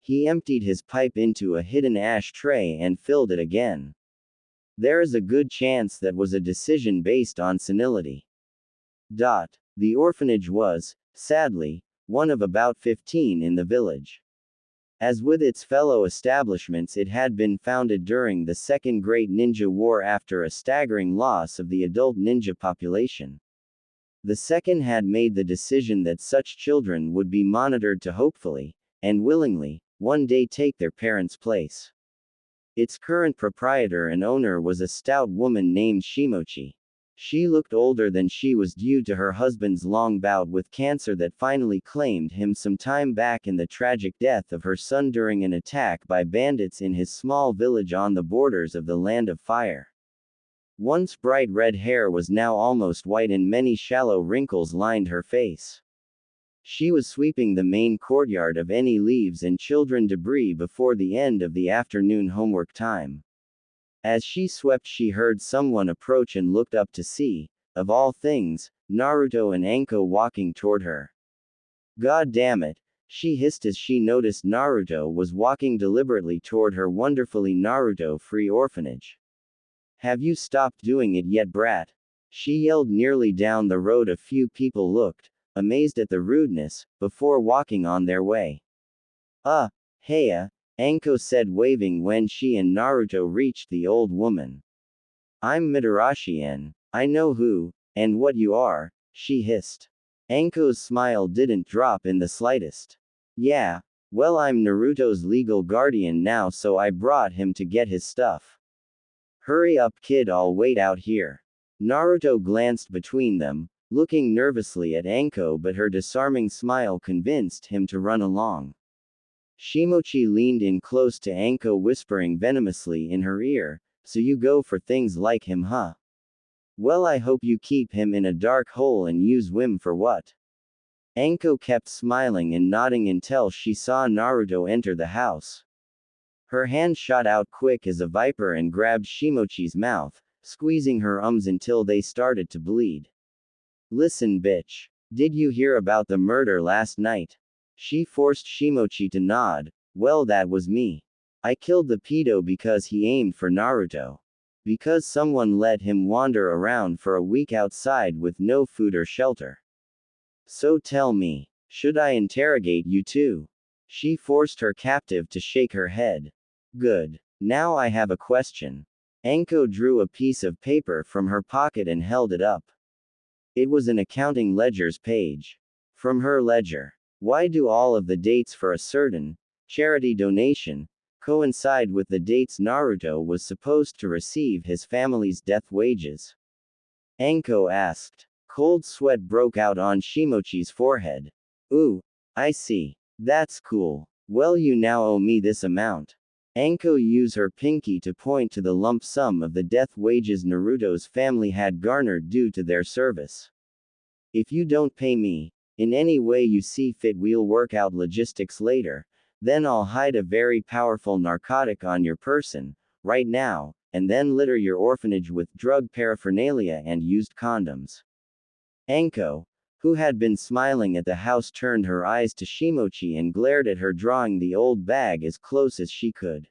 He emptied his pipe into a hidden ash tray and filled it again. There is a good chance that was a decision based on senility. The orphanage was, sadly, one of about 15 in the village. As with its fellow establishments, it had been founded during the Second Great Ninja War after a staggering loss of the adult ninja population. The second had made the decision that such children would be monitored to hopefully, and willingly, one day take their parents' place. Its current proprietor and owner was a stout woman named Shimochi. She looked older than she was due to her husband's long bout with cancer that finally claimed him some time back in the tragic death of her son during an attack by bandits in his small village on the borders of the Land of Fire. Once bright red hair was now almost white and many shallow wrinkles lined her face. She was sweeping the main courtyard of any leaves and children debris before the end of the afternoon homework time. As she swept, she heard someone approach and looked up to see, of all things, Naruto and Anko walking toward her. God damn it, she hissed as she noticed Naruto was walking deliberately toward her wonderfully Naruto-free orphanage. Have you stopped doing it yet, brat? She yelled nearly down the road. A few people looked, amazed at the rudeness, before walking on their way. Heya, Anko said, waving when she and Naruto reached the old woman. I'm Mitarashi-en. I know who, and what you are, she hissed. Anko's smile didn't drop in the slightest. Yeah, well, I'm Naruto's legal guardian now, so I brought him to get his stuff. Hurry up, kid, I'll wait out here. Naruto glanced between them, looking nervously at Anko, but her disarming smile convinced him to run along. Shimochi leaned in close to Anko, whispering venomously in her ear, so you go for things like him, huh? Well, I hope you keep him in a dark hole and use Wim for what? Anko kept smiling and nodding until she saw Naruto enter the house. Her hand shot out quick as a viper and grabbed Shimochi's mouth, squeezing her until they started to bleed. Listen, bitch. Did you hear about the murder last night? She forced Shimochi to nod. Well, that was me. I killed the pedo because he aimed for Naruto. Because someone let him wander around for a week outside with no food or shelter. So tell me, should I interrogate you too? She forced her captive to shake her head. Good. Now I have a question. Anko drew a piece of paper from her pocket and held it up. It was an accounting ledger's page. From her ledger. Why do all of the dates for a certain charity donation coincide with the dates Naruto was supposed to receive his family's death wages? Anko asked. Cold sweat broke out on Shimochi's forehead. Ooh, I see. That's cool. Well, you now owe me this amount. Anko used her pinky to point to the lump sum of the death wages Naruto's family had garnered due to their service. If you don't pay me, in any way you see fit, we'll work out logistics later. Then I'll hide a very powerful narcotic on your person, right now, and then litter your orphanage with drug paraphernalia and used condoms. Anko, who had been smiling at the house, turned her eyes to Shimochi and glared at her, drawing the old bag as close as she could.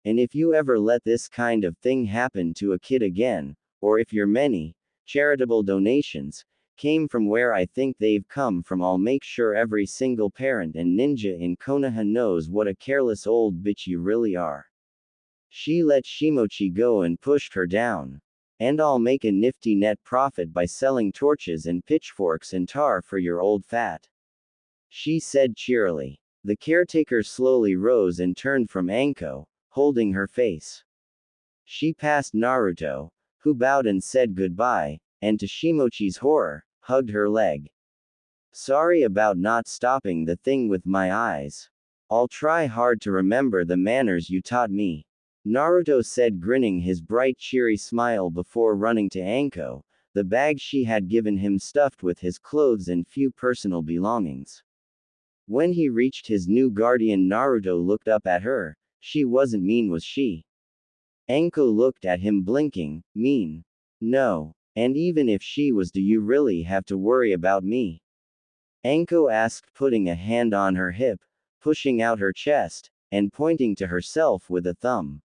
And if you ever let this kind of thing happen to a kid again, or if your many charitable donations came from where I think they've come from, I'll make sure every single parent and ninja in Konoha knows what a careless old bitch you really are. She let Shimochi go and pushed her down. And I'll make a nifty net profit by selling torches and pitchforks and tar for your old fat. She said cheerily. The caretaker slowly rose and turned from Anko, holding her face. She passed Naruto, who bowed and said goodbye, and to Shimochi's horror, hugged her leg. Sorry about not stopping the thing with my eyes. I'll try hard to remember the manners you taught me. Naruto said, grinning his bright cheery smile before running to Anko, the bag she had given him stuffed with his clothes and few personal belongings. When he reached his new guardian, Naruto looked up at her. She wasn't mean, was she? Anko looked at him, blinking. Mean? No. And even if she was, do you really have to worry about me? Anko asked, putting a hand on her hip, pushing out her chest, and pointing to herself with a thumb.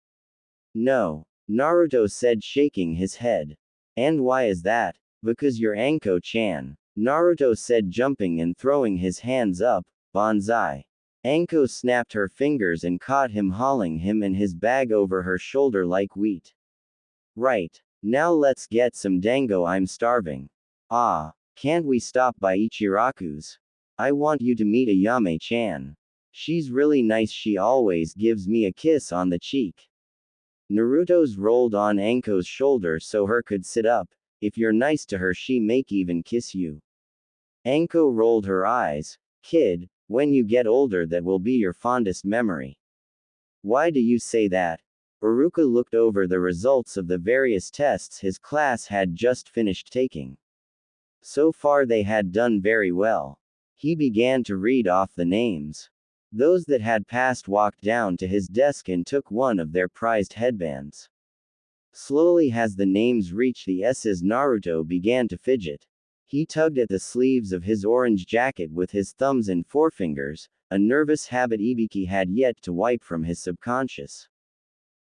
No. Naruto said, shaking his head. And why is that? Because you're Anko-chan. Naruto said, jumping and throwing his hands up. Banzai. Anko snapped her fingers and caught him, hauling him and his bag over her shoulder like wheat. Right. Now let's get some dango, I'm starving. Ah. Can't we stop by Ichiraku's? I want you to meet Ayame-chan. She's really nice, she always gives me a kiss on the cheek. Naruto's rolled on Anko's shoulder so her could sit up. If you're nice to her, she make even kiss you. Anko rolled her eyes. Kid, when you get older that will be your fondest memory. Why do you say that? Iruka looked over the results of the various tests his class had just finished taking. So far they had done very well. He began to read off the names. Those that had passed walked down to his desk and took one of their prized headbands. Slowly as the names reached the S's, Naruto began to fidget. He tugged at the sleeves of his orange jacket with his thumbs and forefingers, a nervous habit Ibiki had yet to wipe from his subconscious.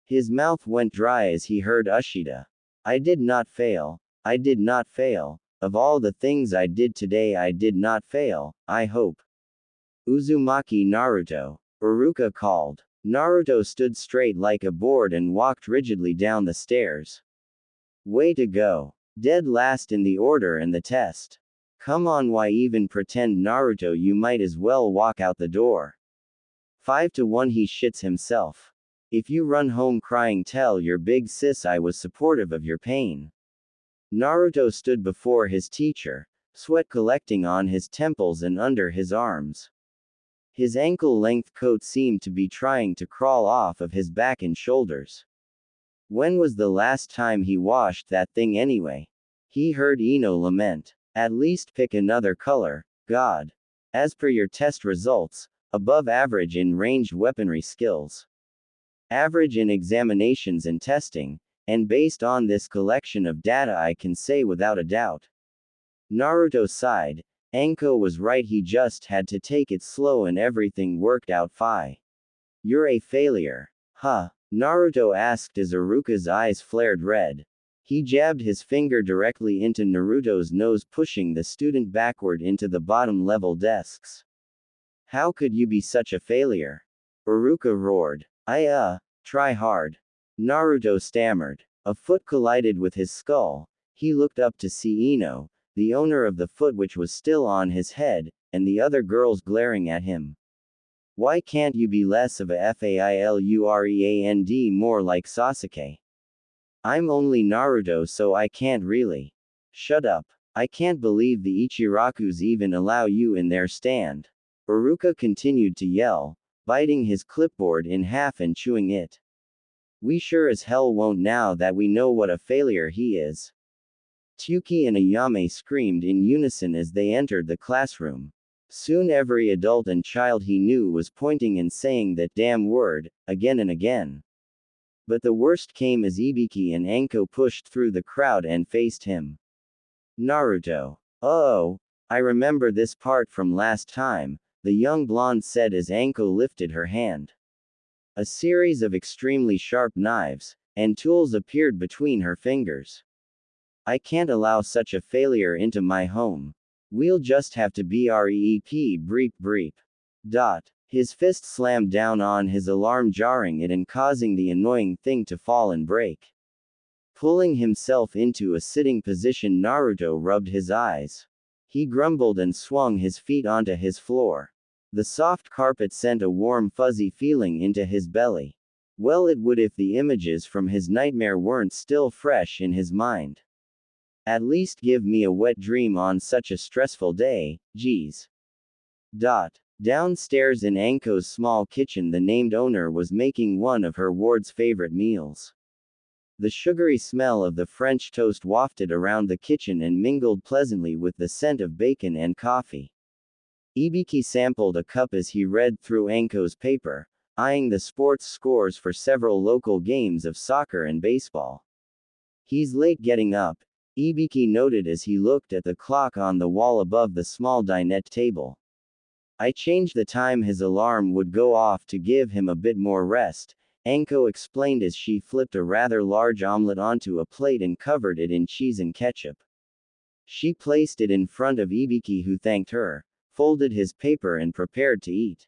His mouth went dry as he heard Ushida. I did not fail. I did not fail. Of all the things I did today, I did not fail, I hope. Uzumaki Naruto. Iruka called. Naruto stood straight like a board and walked rigidly down the stairs. Way to go. Dead last in the order and the test. Come on, why even pretend, Naruto? You might as well walk out the door. 5-1 he shits himself. If you run home crying, tell your big sis I was supportive of your pain. Naruto stood before his teacher, sweat collecting on his temples and under his arms. His ankle-length coat seemed to be trying to crawl off of his back and shoulders. When was the last time he washed that thing anyway? He heard Ino lament. At least pick another color, God. As per your test results, above average in ranged weaponry skills. Average in examinations and testing, and based on this collection of data I can say without a doubt. Naruto sighed. Anko was right, he just had to take it slow and everything worked out fine. You're a failure. Huh? Naruto asked as Iruka's eyes flared red. He jabbed his finger directly into Naruto's nose, pushing the student backward into the bottom-level desks. How could you be such a failure? Iruka roared. Try hard. Naruto stammered. A foot collided with his skull. He looked up to see Ino, the owner of the foot, which was still on his head, and the other girls glaring at him. Why can't you be less of a failurand more like Sasuke? I'm only Naruto, so I can't really. Shut up. I can't believe the Ichirakus even allow you in their stand. Iruka continued to yell, biting his clipboard in half and chewing it. We sure as hell won't, now that we know what a failure he is. Tsuki and Ayame screamed in unison as they entered the classroom. Soon every adult and child he knew was pointing and saying that damn word, again and again. But the worst came as Ibiki and Anko pushed through the crowd and faced him. Naruto. Oh, I remember this part from last time, the young blonde said as Anko lifted her hand. A series of extremely sharp knives and tools appeared between her fingers. I can't allow such a failure into my home. We'll just have to breep breep breep. His fist slammed down on his alarm, jarring it and causing the annoying thing to fall and break. Pulling himself into a sitting position, Naruto rubbed his eyes. He grumbled and swung his feet onto his floor. The soft carpet sent a warm fuzzy feeling into his belly. Well, it would if the images from his nightmare weren't still fresh in his mind. At least give me a wet dream on such a stressful day, geez. Downstairs in Anko's small kitchen, the named owner was making one of her ward's favorite meals. The sugary smell of the French toast wafted around the kitchen and mingled pleasantly with the scent of bacon and coffee. Ibiki sampled a cup as he read through Anko's paper, eyeing the sports scores for several local games of soccer and baseball. He's late getting up, Ibiki noted as he looked at the clock on the wall above the small dinette table. I changed the time his alarm would go off to give him a bit more rest, Anko explained as she flipped a rather large omelet onto a plate and covered it in cheese and ketchup. She placed it in front of Ibiki, who thanked her, folded his paper and prepared to eat.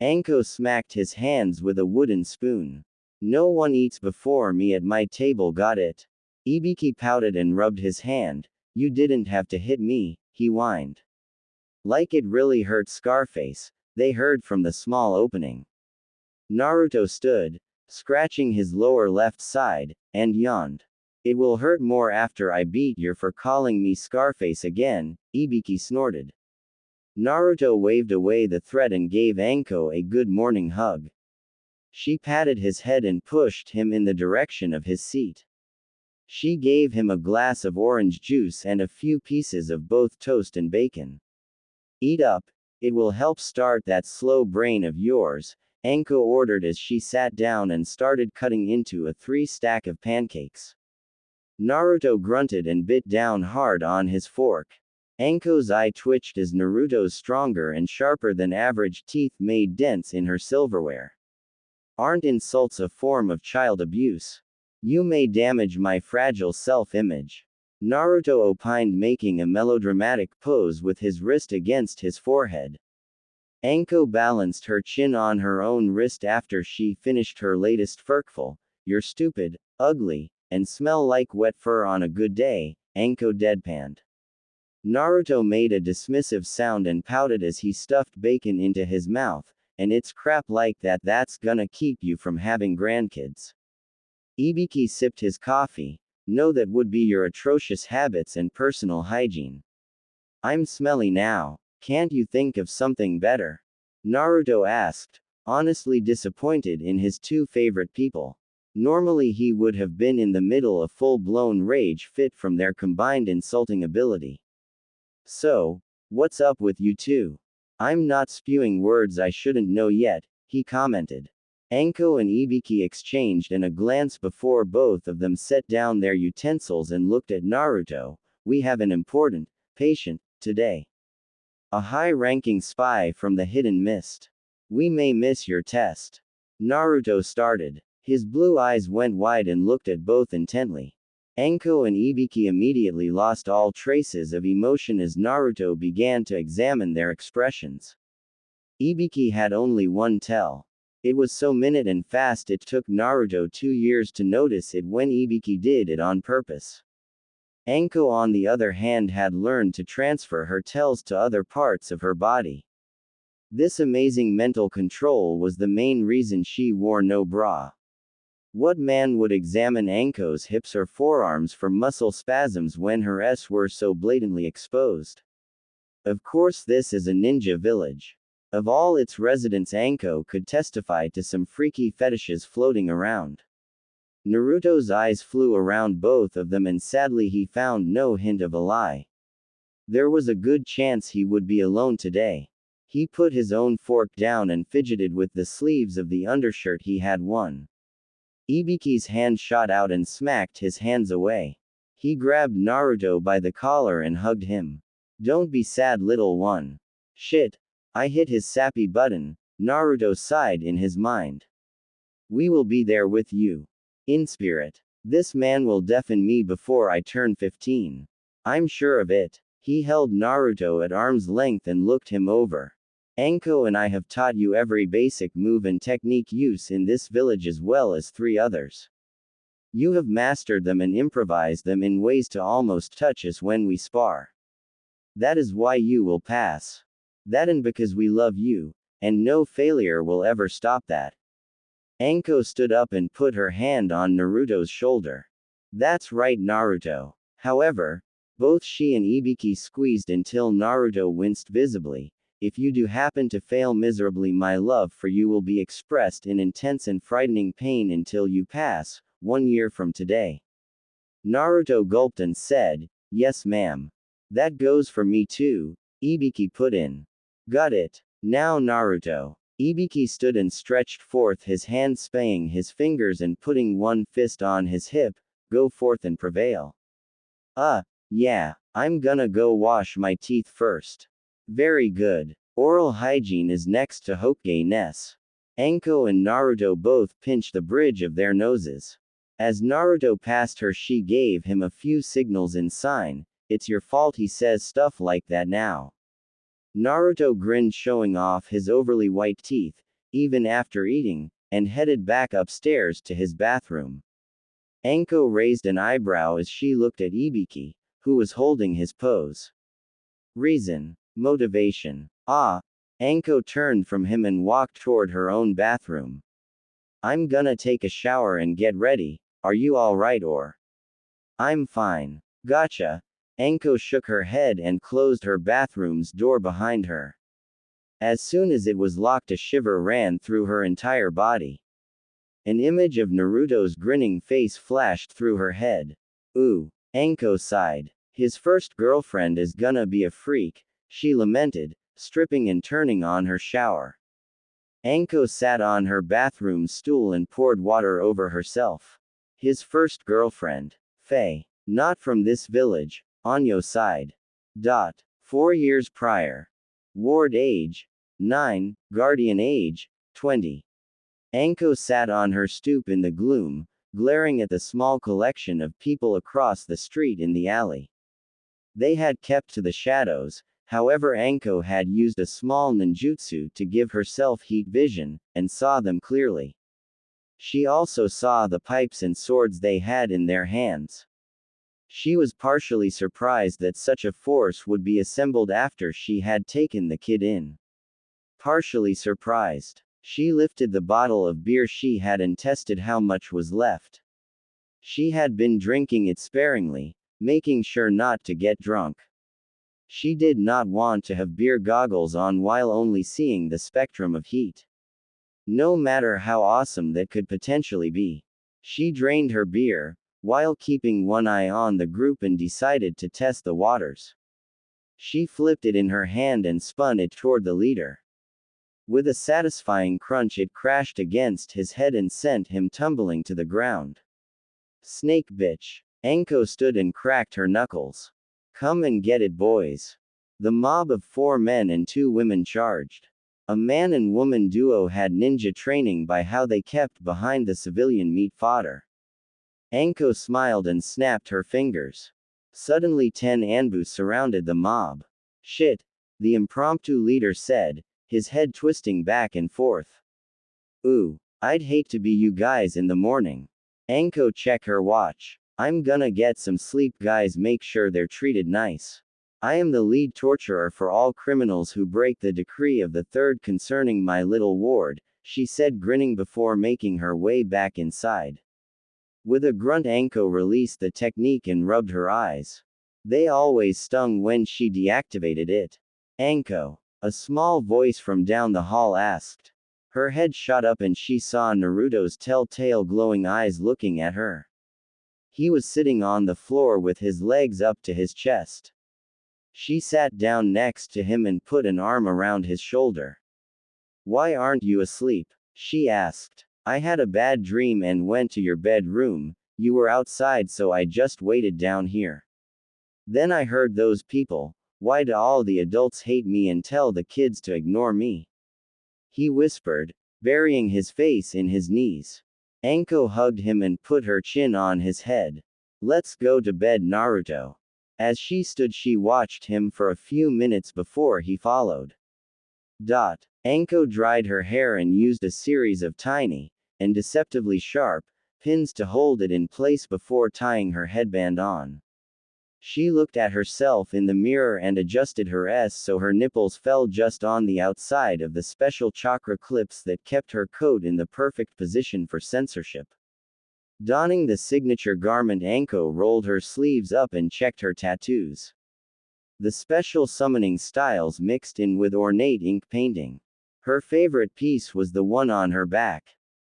Anko smacked his hands with a wooden spoon. No one eats before me at my table, got it? Ibiki pouted and rubbed his hand. You didn't have to hit me, he whined. Like it really hurt Scarface, they heard from the small opening. Naruto stood, scratching his lower left side, and yawned. It will hurt more after I beat you for calling me Scarface again, Ibiki snorted. Naruto waved away the threat and gave Anko a good morning hug. She patted his head and pushed him in the direction of his seat. She gave him a glass of orange juice and a few pieces of both toast and bacon. Eat up, it will help start that slow brain of yours, Anko ordered as she sat down and started cutting into a 3-stack of pancakes. Naruto grunted and bit down hard on his fork. Anko's eye twitched as Naruto's stronger and sharper than average teeth made dents in her silverware. Aren't insults a form of child abuse? You may damage my fragile self-image. Naruto opined, making a melodramatic pose with his wrist against his forehead. Anko balanced her chin on her own wrist after she finished her latest furkful. You're stupid, ugly, and smell like wet fur on a good day, Anko deadpanned. Naruto made a dismissive sound and pouted as he stuffed bacon into his mouth, and it's crap like that that's gonna keep you from having grandkids. Ibiki sipped his coffee. No, that would be your atrocious habits and personal hygiene. I'm smelly now. Can't you think of something better? Naruto asked, honestly disappointed in his two favorite people. Normally he would have been in the middle of full-blown rage fit from their combined insulting ability. So, what's up with you two? I'm not spewing words I shouldn't know yet, he commented. Anko and Ibiki exchanged a glance before both of them set down their utensils and looked at Naruto. We have an important patient today. A high-ranking spy from the hidden mist. We may miss your test. Naruto started. His blue eyes went wide and looked at both intently. Anko and Ibiki immediately lost all traces of emotion as Naruto began to examine their expressions. Ibiki had only one tell. It was so minute and fast it took Naruto 2 years to notice it when Ibiki did it on purpose. Anko on the other hand had learned to transfer her tells to other parts of her body. This amazing mental control was the main reason she wore no bra. What man would examine Anko's hips or forearms for muscle spasms when her S were so blatantly exposed? Of course, this is a ninja village. Of all its residents, Anko could testify to some freaky fetishes floating around. Naruto's eyes flew around both of them and sadly he found no hint of a lie. There was a good chance he would be alone today. He put his own fork down and fidgeted with the sleeves of the undershirt he had worn. Ibiki's hand shot out and smacked his hands away. He grabbed Naruto by the collar and hugged him. Don't be sad, little one. Shit. I hit his sappy button, Naruto sighed in his mind. We will be there with you. In spirit. This man will deafen me before I turn 15. I'm sure of it. He held Naruto at arm's length and looked him over. Anko and I have taught you every basic move and technique use in this village as well as 3 others. You have mastered them and improvised them in ways to almost touch us when we spar. That is why you will pass. That and because we love you, and no failure will ever stop that. Anko stood up and put her hand on Naruto's shoulder. That's right, Naruto. However, both she and Ibiki squeezed until Naruto winced visibly. If you do happen to fail miserably, my love for you will be expressed in intense and frightening pain until you pass, 1 year from today. Naruto gulped and said, yes ma'am. That goes for me too, Ibiki put in. Got it. Now Naruto. Ibiki stood and stretched forth his hand, spaying his fingers and putting one fist on his hip. Go forth and prevail. Yeah, I'm gonna go wash my teeth first. Very good. Oral hygiene is next to Hokage-ness. Anko and Naruto both pinched the bridge of their noses. As Naruto passed her, she gave him a few signals in sign. It's your fault he says stuff like that now. Naruto grinned, showing off his overly white teeth, even after eating, and headed back upstairs to his bathroom. Anko raised an eyebrow as she looked at Ibiki, who was holding his pose. Reason. Motivation. Anko turned from him and walked toward her own bathroom. I'm gonna take a shower and get ready, are you alright or? I'm fine. Gotcha. Anko shook her head and closed her bathroom's door behind her. As soon as it was locked, a shiver ran through her entire body. An image of Naruto's grinning face flashed through her head. Ooh. Anko sighed. His first girlfriend is gonna be a freak, she lamented, stripping and turning on her shower. Anko sat on her bathroom stool and poured water over herself. His first girlfriend. Faye. Not from this village. Anyo sighed. 4 years prior. Ward age. 9, guardian age. 20. Anko sat on her stoop in the gloom, glaring at the small collection of people across the street in the alley. They had kept to the shadows, however Anko had used a small ninjutsu to give herself heat vision, and saw them clearly. She also saw the pipes and swords they had in their hands. She was partially surprised that such a force would be assembled after she had taken the kid in. Partially surprised. She lifted the bottle of beer she had and tested how much was left. She had been drinking it sparingly, making sure not to get drunk. She did not want to have beer goggles on while only seeing the spectrum of heat. No matter how awesome that could potentially be. She drained her beer, while keeping one eye on the group, and decided to test the waters. She flipped it in her hand and spun it toward the leader. With a satisfying crunch, it crashed against his head and sent him tumbling to the ground. Snake bitch. Anko stood and cracked her knuckles. Come and get it, boys. The mob of 4 men and 2 women charged. A man and woman duo had ninja training by how they kept behind the civilian meat fodder. Anko smiled and snapped her fingers. Suddenly 10 Anbu surrounded the mob. Shit, the impromptu leader said, his head twisting back and forth. Ooh, I'd hate to be you guys in the morning. Anko check her watch. I'm gonna get some sleep, guys, make sure they're treated nice. I am the lead torturer for all criminals who break the decree of the third concerning my little ward, she said, grinning before making her way back inside. With a grunt, Anko released the technique and rubbed her eyes. They always stung when she deactivated it. Anko. A small voice from down the hall asked. Her head shot up and she saw Naruto's telltale glowing eyes looking at her. He was sitting on the floor with his legs up to his chest. She sat down next to him and put an arm around his shoulder. Why aren't you asleep? She asked. I had a bad dream and went to your bedroom. You were outside, so I just waited down here. Then I heard those people. Why do all the adults hate me and tell the kids to ignore me? He whispered, burying his face in his knees. Anko hugged him and put her chin on his head. Let's go to bed, Naruto. As she stood, she watched him for a few minutes before he followed. Anko dried her hair and used a series of tiny, and deceptively sharp, pins to hold it in place before tying her headband on. She looked at herself in the mirror and adjusted her S so her nipples fell just on the outside of the special chakra clips that kept her coat in the perfect position for censorship. Donning the signature garment, Anko rolled her sleeves up and checked her tattoos. The special summoning styles mixed in with ornate ink painting. Her favorite piece was the one on her back.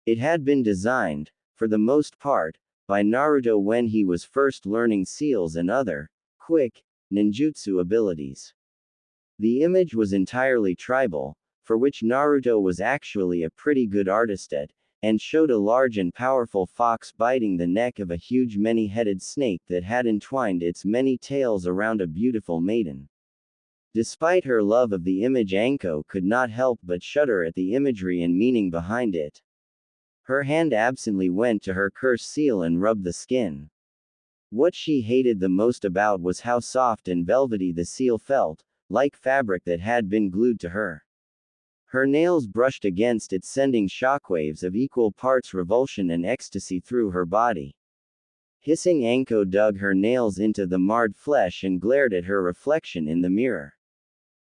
It had been designed, for the most part, by Naruto when he was first learning seals and other, quick, ninjutsu abilities. The image was entirely tribal, for which Naruto was actually a pretty good artist at, and showed a large and powerful fox biting the neck of a huge many-headed snake that had entwined its many tails around a beautiful maiden. Despite her love of the image, Anko could not help but shudder at the imagery and meaning behind it. Her hand absently went to her curse seal and rubbed the skin. What she hated the most about was how soft and velvety the seal felt, like fabric that had been glued to her. Her nails brushed against it, sending shockwaves of equal parts revulsion and ecstasy through her body. Hissing, Anko dug her nails into the marred flesh and glared at her reflection in the mirror.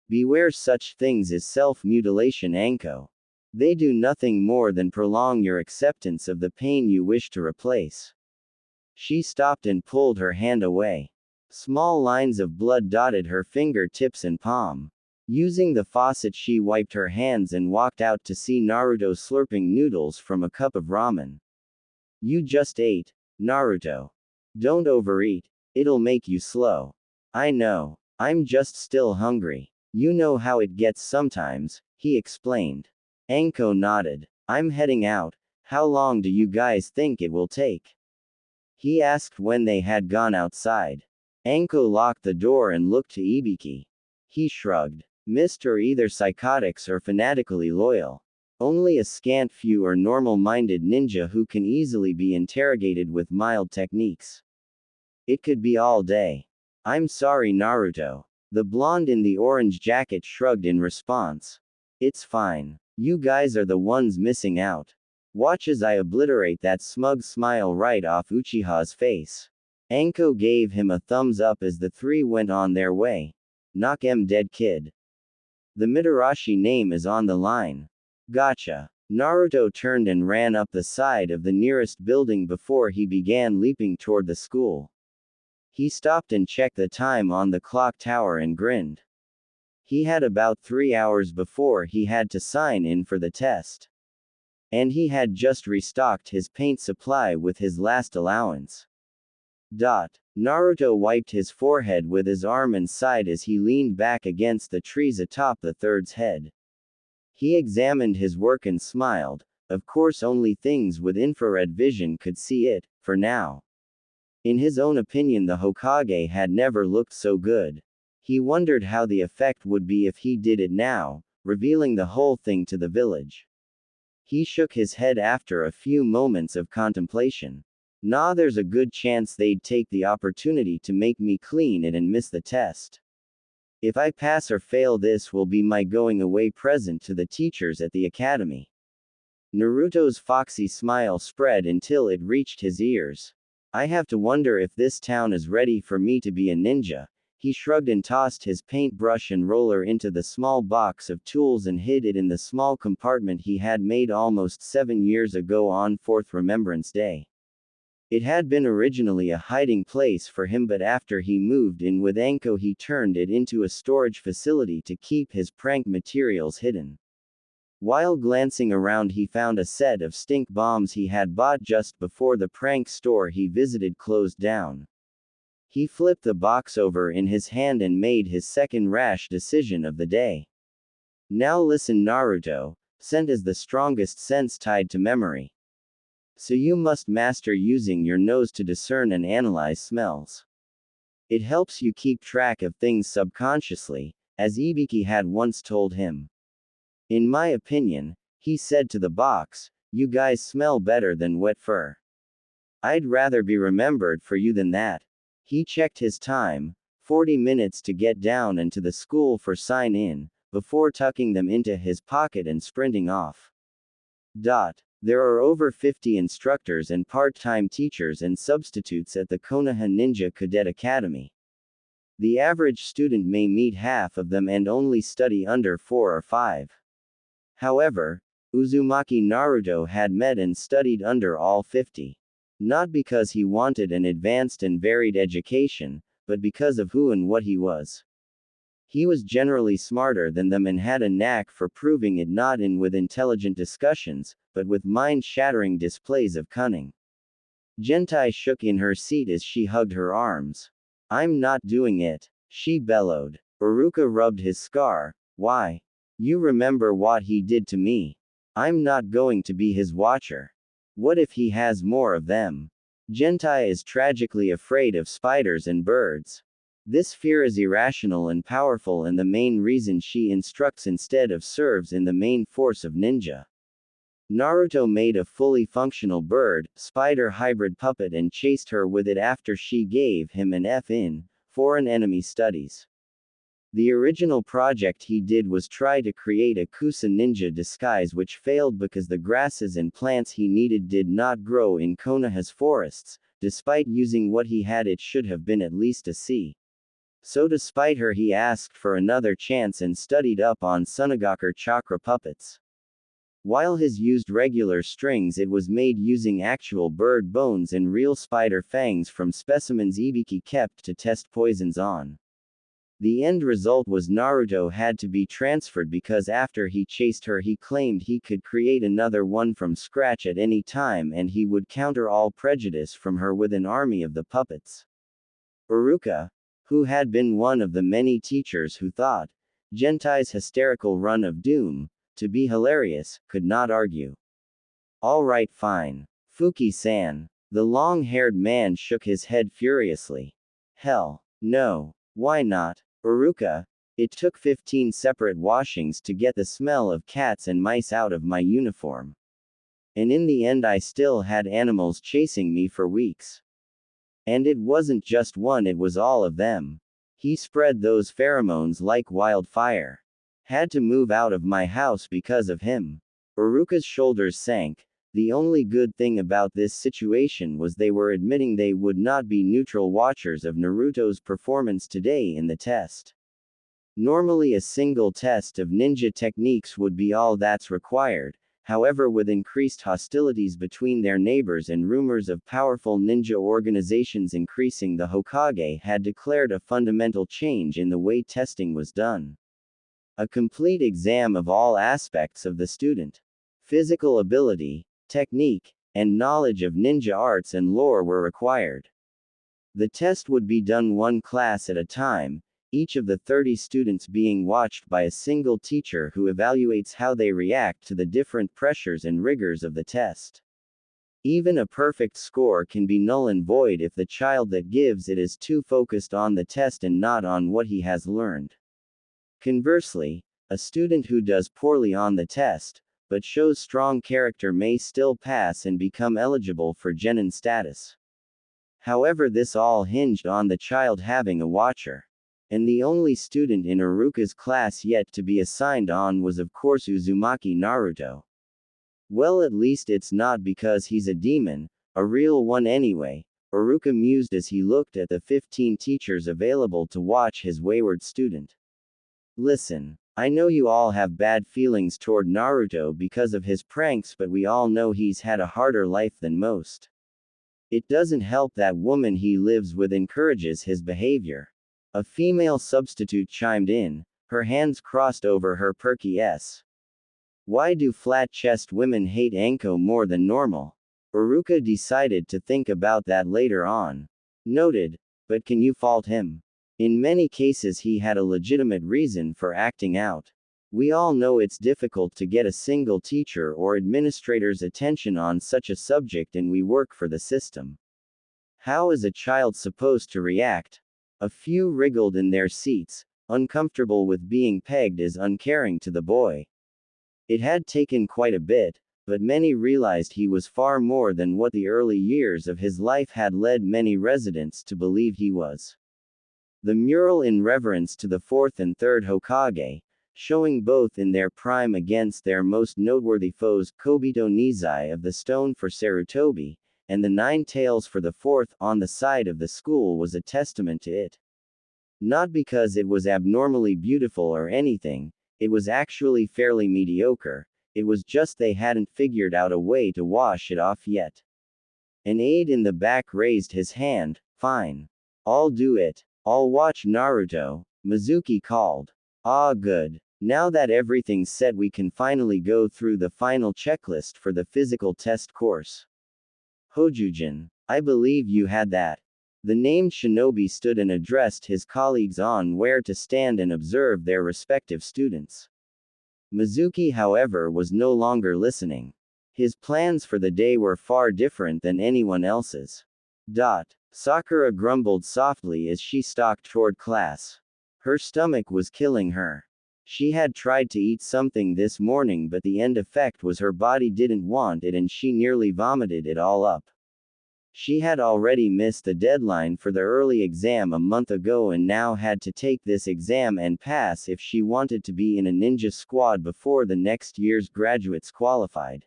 Beware such things as self-mutilation, Anko. They do nothing more than prolong your acceptance of the pain you wish to replace. She stopped and pulled her hand away. Small lines of blood dotted her fingertips and palm. Using the faucet, she wiped her hands and walked out to see Naruto slurping noodles from a cup of ramen. You just ate, Naruto. Don't overeat, it'll make you slow. I know, I'm just still hungry. You know how it gets sometimes, he explained. Anko nodded. I'm heading out. How long do you guys think it will take? He asked when they had gone outside. Anko locked the door and looked to Ibiki. He shrugged. Mr. Either psychotics or fanatically loyal. Only a scant few are normal-minded ninja who can easily be interrogated with mild techniques. It could be all day. I'm sorry, Naruto. The blonde in the orange jacket shrugged in response. It's fine. You guys are the ones missing out. Watch as I obliterate that smug smile right off Uchiha's face. Anko gave him a thumbs up as the three went on their way. Knock 'em dead, kid. The Mitarashi name is on the line. Gotcha. Naruto turned and ran up the side of the nearest building before he began leaping toward the school. He stopped and checked the time on the clock tower and grinned. He had about 3 hours before he had to sign in for the test. And he had just restocked his paint supply with his last allowance. Naruto wiped his forehead with his arm and sighed as he leaned back against the trees atop the third's head. He examined his work and smiled. Of course, only things with infrared vision could see it, for now. In his own opinion, the Hokage had never looked so good. He wondered how the effect would be if he did it now, revealing the whole thing to the village. He shook his head after a few moments of contemplation. Nah, there's a good chance they'd take the opportunity to make me clean it and miss the test. If I pass or fail, this will be my going away present to the teachers at the academy. Naruto's foxy smile spread until it reached his ears. I have to wonder if this town is ready for me to be a ninja. He shrugged and tossed his paintbrush and roller into the small box of tools and hid it in the small compartment he had made almost 7 years ago on 4th Remembrance Day. It had been originally a hiding place for him, but after he moved in with Anko, he turned it into a storage facility to keep his prank materials hidden. While glancing around, he found a set of stink bombs he had bought just before the prank store he visited closed down. He flipped the box over in his hand and made his second rash decision of the day. Now listen, Naruto, scent is the strongest sense tied to memory. So you must master using your nose to discern and analyze smells. It helps you keep track of things subconsciously, as Ibiki had once told him. In my opinion, he said to the box, you guys smell better than wet fur. I'd rather be remembered for you than that. He checked his time, 40 minutes to get down and to the school for sign-in, before tucking them into his pocket and sprinting off. There are over 50 instructors and part-time teachers and substitutes at the Konoha Ninja Cadet Academy. The average student may meet half of them and only study under 4 or 5. However, Uzumaki Naruto had met and studied under all 50. Not because he wanted an advanced and varied education, but because of who and what he was. He was generally smarter than them and had a knack for proving it, not in with intelligent discussions, but with mind-shattering displays of cunning. Gentai shook in her seat as she hugged her arms. I'm not doing it, she bellowed. Uruka rubbed his scar. Why? You remember what he did to me. I'm not going to be his watcher. What if he has more of them? Gentai is tragically afraid of spiders and birds. This fear is irrational and powerful, and the main reason she instructs instead of serves in the main force of ninja. Naruto made a fully functional bird, spider hybrid puppet and chased her with it after she gave him an F in foreign enemy studies. The original project he did was try to create a Kusa ninja disguise, which failed because the grasses and plants he needed did not grow in Konoha's forests. Despite using what he had, it should have been at least a C. So to spite her, he asked for another chance and studied up on Sunagakur chakra puppets. While his used regular strings, it was made using actual bird bones and real spider fangs from specimens Ibiki kept to test poisons on. The end result was Naruto had to be transferred because after he chased her, he claimed he could create another one from scratch at any time, and he would counter all prejudice from her with an army of the puppets. Uruka, who had been one of the many teachers who thought Gentai's hysterical run of doom to be hilarious, could not argue. All right, fine. Fuki-san. The long-haired man shook his head furiously. Hell, no. Why not? Uruka, it took 15 separate washings to get the smell of cats and mice out of my uniform. And in the end I still had animals chasing me for weeks. And it wasn't just one, it was all of them. He spread those pheromones like wildfire. Had to move out of my house because of him. Uruka's shoulders sank. The only good thing about this situation was they were admitting they would not be neutral watchers of Naruto's performance today in the test. Normally a single test of ninja techniques would be all that's required. However, with increased hostilities between their neighbors and rumors of powerful ninja organizations increasing, the Hokage had declared a fundamental change in the way testing was done. A complete exam of all aspects of the student. Physical ability, technique, and knowledge of ninja arts and lore were required. The test would be done one class at a time, each of the 30 students being watched by a single teacher who evaluates how they react to the different pressures and rigors of the test. Even a perfect score can be null and void if the child that gives it is too focused on the test and not on what he has learned. Conversely, a student who does poorly on the test, but shows strong character may still pass and become eligible for genin status. However, this all hinged on the child having a watcher. And the only student in Uruka's class yet to be assigned on was of course Uzumaki Naruto. Well, at least it's not because he's a demon, a real one anyway, Uruka mused as he looked at the 15 teachers available to watch his wayward student. Listen, I know you all have bad feelings toward Naruto because of his pranks, but we all know he's had a harder life than most. It doesn't help that woman he lives with encourages his behavior. A female substitute chimed in, her hands crossed over her perky S. Why do flat-chest women hate Anko more than normal? Uruka decided to think about that later on. Noted, but can you fault him? In many cases he had a legitimate reason for acting out. We all know it's difficult to get a single teacher or administrator's attention on such a subject, and we work for the system. How is a child supposed to react? A few wriggled in their seats, uncomfortable with being pegged as uncaring to the boy. It had taken quite a bit, but many realized he was far more than what the early years of his life had led many residents to believe he was. The mural in reverence to the fourth and third Hokage, showing both in their prime against their most noteworthy foes, Kobito Nizai of the stone for Sarutobi, and the 9 tails for the fourth, on the side of the school, was a testament to it. Not because it was abnormally beautiful or anything, it was actually fairly mediocre, it was just they hadn't figured out a way to wash it off yet. An aide in the back raised his hand. Fine. I'll do it. I'll watch Naruto, Mizuki called. Ah, good. Now that everything's set, we can finally go through the final checklist for the physical test course. Hojujin, I believe you had that. The named shinobi stood and addressed his colleagues on where to stand and observe their respective students. Mizuki, however, was no longer listening. His plans for the day were far different than anyone else's. Sakura grumbled softly as she stalked toward class. Her stomach was killing her. She had tried to eat something this morning, but the end effect was her body didn't want it and she nearly vomited it all up. She had already missed the deadline for the early exam a month ago and now had to take this exam and pass if she wanted to be in a ninja squad before the next year's graduates qualified.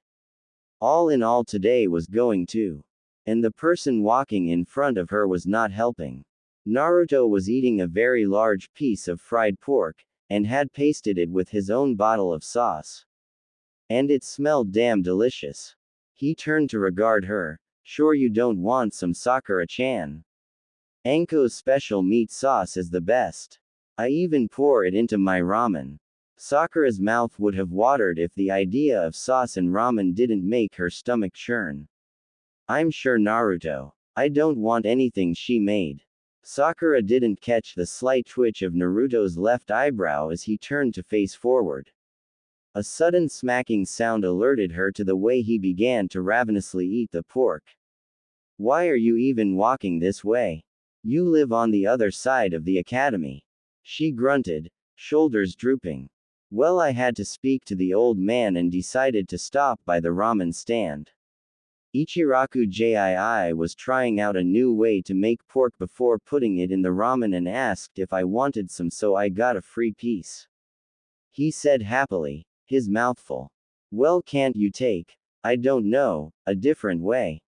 All in all, today was going to. And the person walking in front of her was not helping. Naruto was eating a very large piece of fried pork, and had pasted it with his own bottle of sauce. And it smelled damn delicious. He turned to regard her. Sure you don't want some, Sakura-chan? Anko's special meat sauce is the best. I even pour it into my ramen. Sakura's mouth would have watered if the idea of sauce and ramen didn't make her stomach churn. I'm sure, Naruto. I don't want anything she made. Sakura didn't catch the slight twitch of Naruto's left eyebrow as he turned to face forward. A sudden smacking sound alerted her to the way he began to ravenously eat the pork. Why are you even walking this way? You live on the other side of the academy. She grunted, shoulders drooping. Well, I had to speak to the old man and decided to stop by the ramen stand. Ichiraku Jii was trying out a new way to make pork before putting it in the ramen and asked if I wanted some, so I got a free piece. He said happily, his mouth full. Well, can't you take, I don't know, a different way?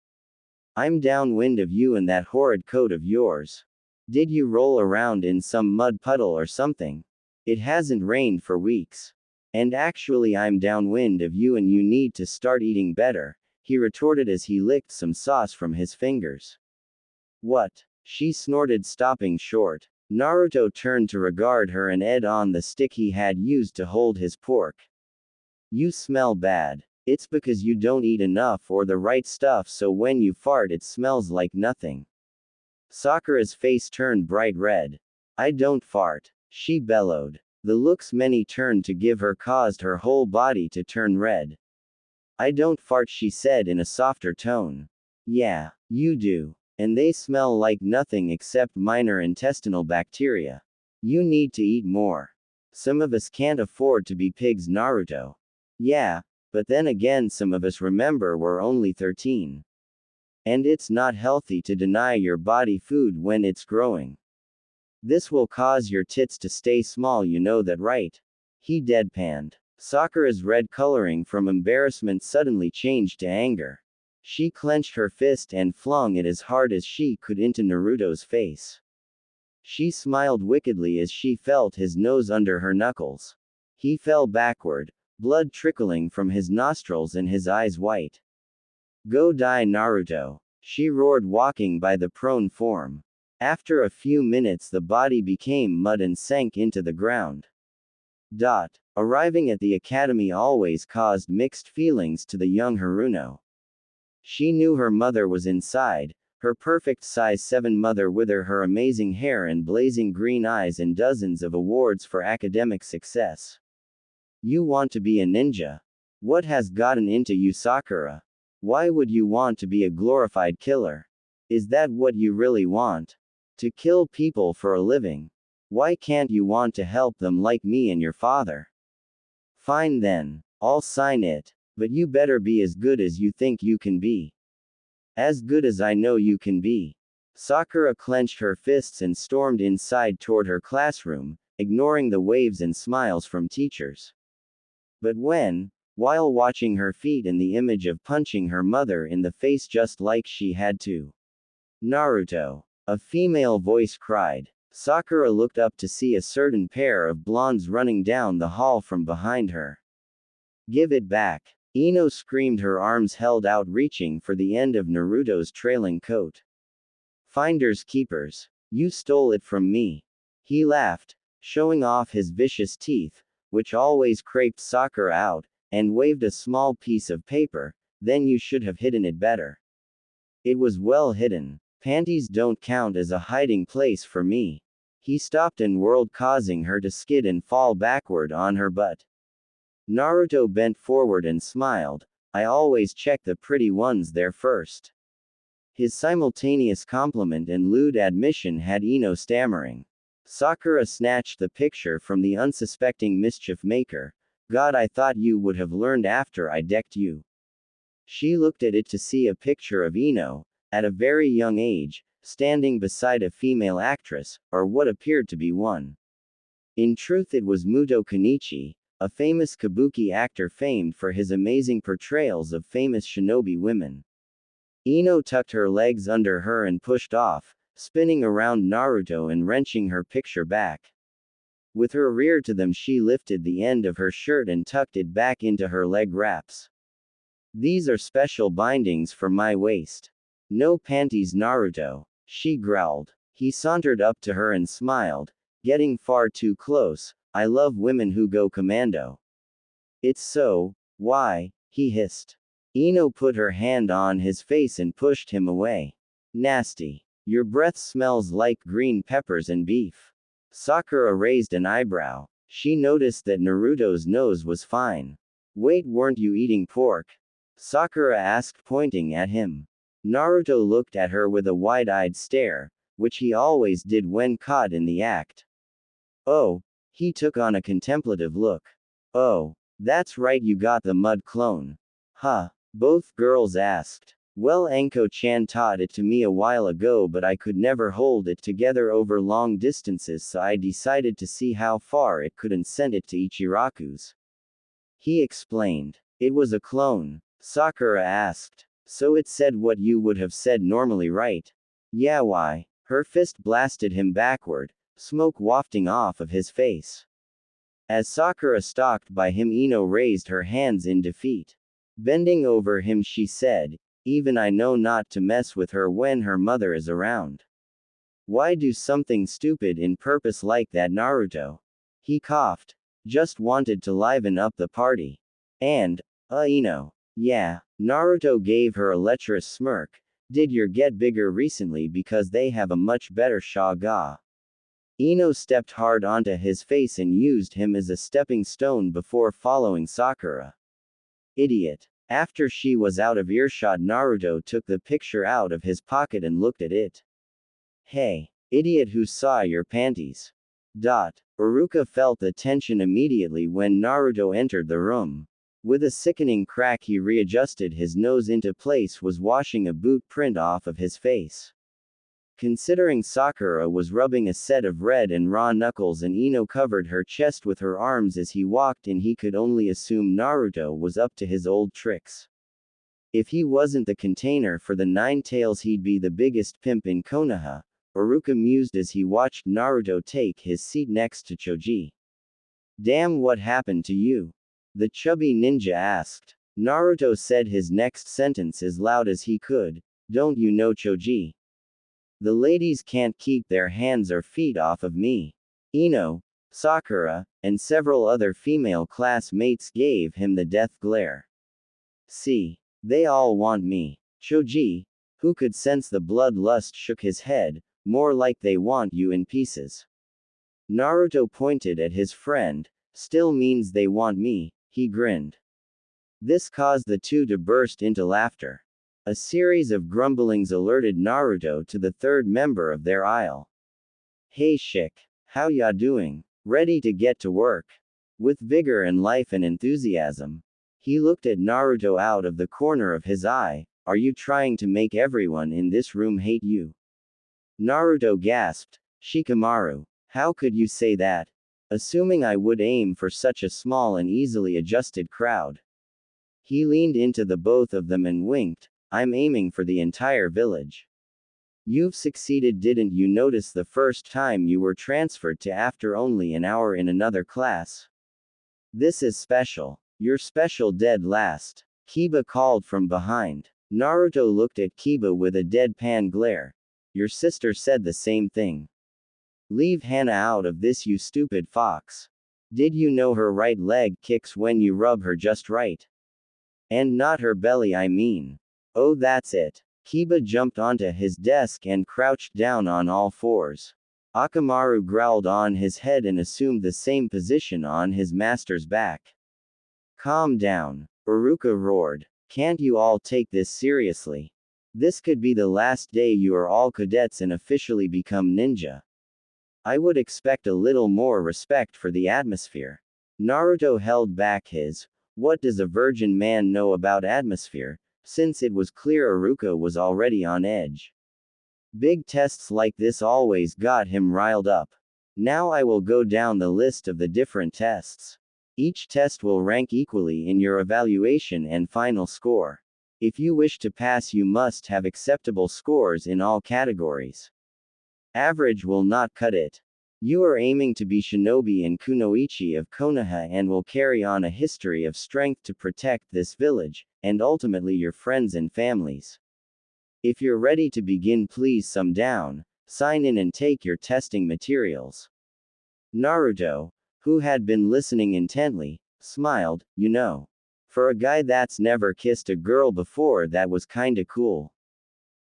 I'm downwind of you and that horrid coat of yours. Did you roll around in some mud puddle or something? It hasn't rained for weeks. And actually, I'm downwind of you and you need to start eating better, he retorted as he licked some sauce from his fingers. What? She snorted, stopping short. Naruto turned to regard her and ed on the stick he had used to hold his pork. You smell bad. It's because you don't eat enough or the right stuff, so when you fart it smells like nothing. Sakura's face turned bright red. I don't fart, she bellowed. The looks many turned to give her caused her whole body to turn red. I don't fart, she said in a softer tone. Yeah, you do. And they smell like nothing except minor intestinal bacteria. You need to eat more. Some of us can't afford to be pigs, Naruto. Yeah, but then again, some of us, remember, we're only 13. And it's not healthy to deny your body food when it's growing. This will cause your tits to stay small, you know that, right? He deadpanned. Sakura's red coloring from embarrassment suddenly changed to anger. She clenched her fist and flung it as hard as she could into Naruto's face. She smiled wickedly as she felt his nose under her knuckles. He fell backward, blood trickling from his nostrils and his eyes white. Go die, Naruto, she roared, walking by the prone form. After a few minutes the body became mud and sank into the ground. Arriving at the academy always caused mixed feelings to the young Haruno. She knew her mother was inside, her perfect size 7 mother with her amazing hair and blazing green eyes and dozens of awards for academic success. You want to be a ninja? What has gotten into you, Sakura? Why would you want to be a glorified killer? Is that what you really want? To kill people for a living? Why can't you want to help them like me and your father? Fine then, I'll sign it, but you better be as good as you think you can be. As good as I know you can be. Sakura clenched her fists and stormed inside toward her classroom, ignoring the waves and smiles from teachers. But when, while watching her feet and the image of punching her mother in the face just like she had to. Naruto, a female voice cried. Sakura looked up to see a certain pair of blondes running down the hall from behind her. Give it back. Ino screamed, her arms held out reaching for the end of Naruto's trailing coat. Finders keepers. You stole it from me. He laughed, showing off his vicious teeth, which always craped Sakura out, and waved a small piece of paper. Then you should have hidden it better. It was well hidden. Panties don't count as a hiding place for me. He stopped and whirled, causing her to skid and fall backward on her butt. Naruto bent forward and smiled. I always check the pretty ones there first. His simultaneous compliment and lewd admission had Ino stammering. Sakura snatched the picture from the unsuspecting mischief maker. God, I thought you would have learned after I decked you. She looked at it to see a picture of Ino, at a very young age, standing beside a female actress, or what appeared to be one. In truth, it was Muto Kenichi, a famous kabuki actor famed for his amazing portrayals of famous shinobi women. Ino tucked her legs under her and pushed off, spinning around Naruto and wrenching her picture back. With her rear to them, she lifted the end of her shirt and tucked it back into her leg wraps. These are special bindings for my waist. No panties, Naruto, she growled. He sauntered up to her and smiled, getting far too close. I love women who go commando. It's so, why, he hissed. Ino put her hand on his face and pushed him away. Nasty. Your breath smells like green peppers and beef. Sakura raised an eyebrow. She noticed that Naruto's nose was fine. Wait, weren't you eating pork? Sakura asked, pointing at him. Naruto looked at her with a wide-eyed stare, which he always did when caught in the act. Oh, he took on a contemplative look. Oh, that's right, you got the mud clone. Huh? Both girls asked. Well, Anko-chan taught it to me a while ago, but I could never hold it together over long distances, so I decided to see how far it could and sent it to Ichiraku's. He explained. It was a clone. Sakura asked. So it said what you would have said normally, right? Yeah, why? Her fist blasted him backward, smoke wafting off of his face. As Sakura stalked by him, Ino raised her hands in defeat. Bending over him, she said, even I know not to mess with her when her mother is around. Why do something stupid in purpose like that, Naruto? He coughed. Just wanted to liven up the party. And, Ino. Yeah. Naruto gave her a lecherous smirk. Did your get bigger recently because they have a much better shaga? Ino stepped hard onto his face and used him as a stepping stone before following Sakura. Idiot. After she was out of earshot, Naruto took the picture out of his pocket and looked at it. Hey, idiot, who saw your panties? Iruka felt the tension immediately when Naruto entered the room. With a sickening crack, he readjusted his nose into place, was washing a boot print off of his face. Considering Sakura was rubbing a set of red and raw knuckles and Ino covered her chest with her arms as he walked in, he could only assume Naruto was up to his old tricks. If he wasn't the container for the 9 tails, he'd be the biggest pimp in Konoha, Iruka mused as he watched Naruto take his seat next to Choji. Damn, what happened to you? The chubby ninja asked. Naruto said his next sentence as loud as he could. Don't you know, Choji? The ladies can't keep their hands or feet off of me. Ino, Sakura, and several other female classmates gave him the death glare. See, they all want me. Choji, who could sense the bloodlust, shook his head. More like they want you in pieces. Naruto pointed at his friend. Still means they want me, he grinned. This caused the two to burst into laughter. A series of grumblings alerted Naruto to the third member of their aisle. Hey Shik, how ya doing? Ready to get to work? With vigor and life and enthusiasm. He looked at Naruto out of the corner of his eye. Are you trying to make everyone in this room hate you? Naruto gasped. Shikamaru, how could you say that? Assuming I would aim for such a small and easily adjusted crowd. He leaned into the both of them and winked. I'm aiming for the entire village. You've succeeded. Didn't you notice the first time you were transferred to after only an hour in another class? This is special. You're special dead last. Kiba called from behind. Naruto looked at Kiba with a deadpan glare. Your sister said the same thing. Leave Hana out of this, you stupid fox. Did you know her right leg kicks when you rub her just right? And not her belly, I mean. Oh, that's it. Kiba jumped onto his desk and crouched down on all fours. Akamaru growled on his head and assumed the same position on his master's back. Calm down, Iruka roared. Can't you all take this seriously? This could be the last day you are all cadets and officially become ninja. I would expect a little more respect for the atmosphere. Naruto held back his, "What does a virgin man know about atmosphere?" since it was clear Iruka was already on edge. Big tests like this always got him riled up. Now I will go down the list of the different tests. Each test will rank equally in your evaluation and final score. If you wish to pass, you must have acceptable scores in all categories. Average will not cut it. You are aiming to be shinobi and kunoichi of Konoha and will carry on a history of strength to protect this village, and ultimately your friends and families. If you're ready to begin, please sum down, sign in and take your testing materials. Naruto, who had been listening intently, smiled. You know. For a guy that's never kissed a girl before, that was kinda cool.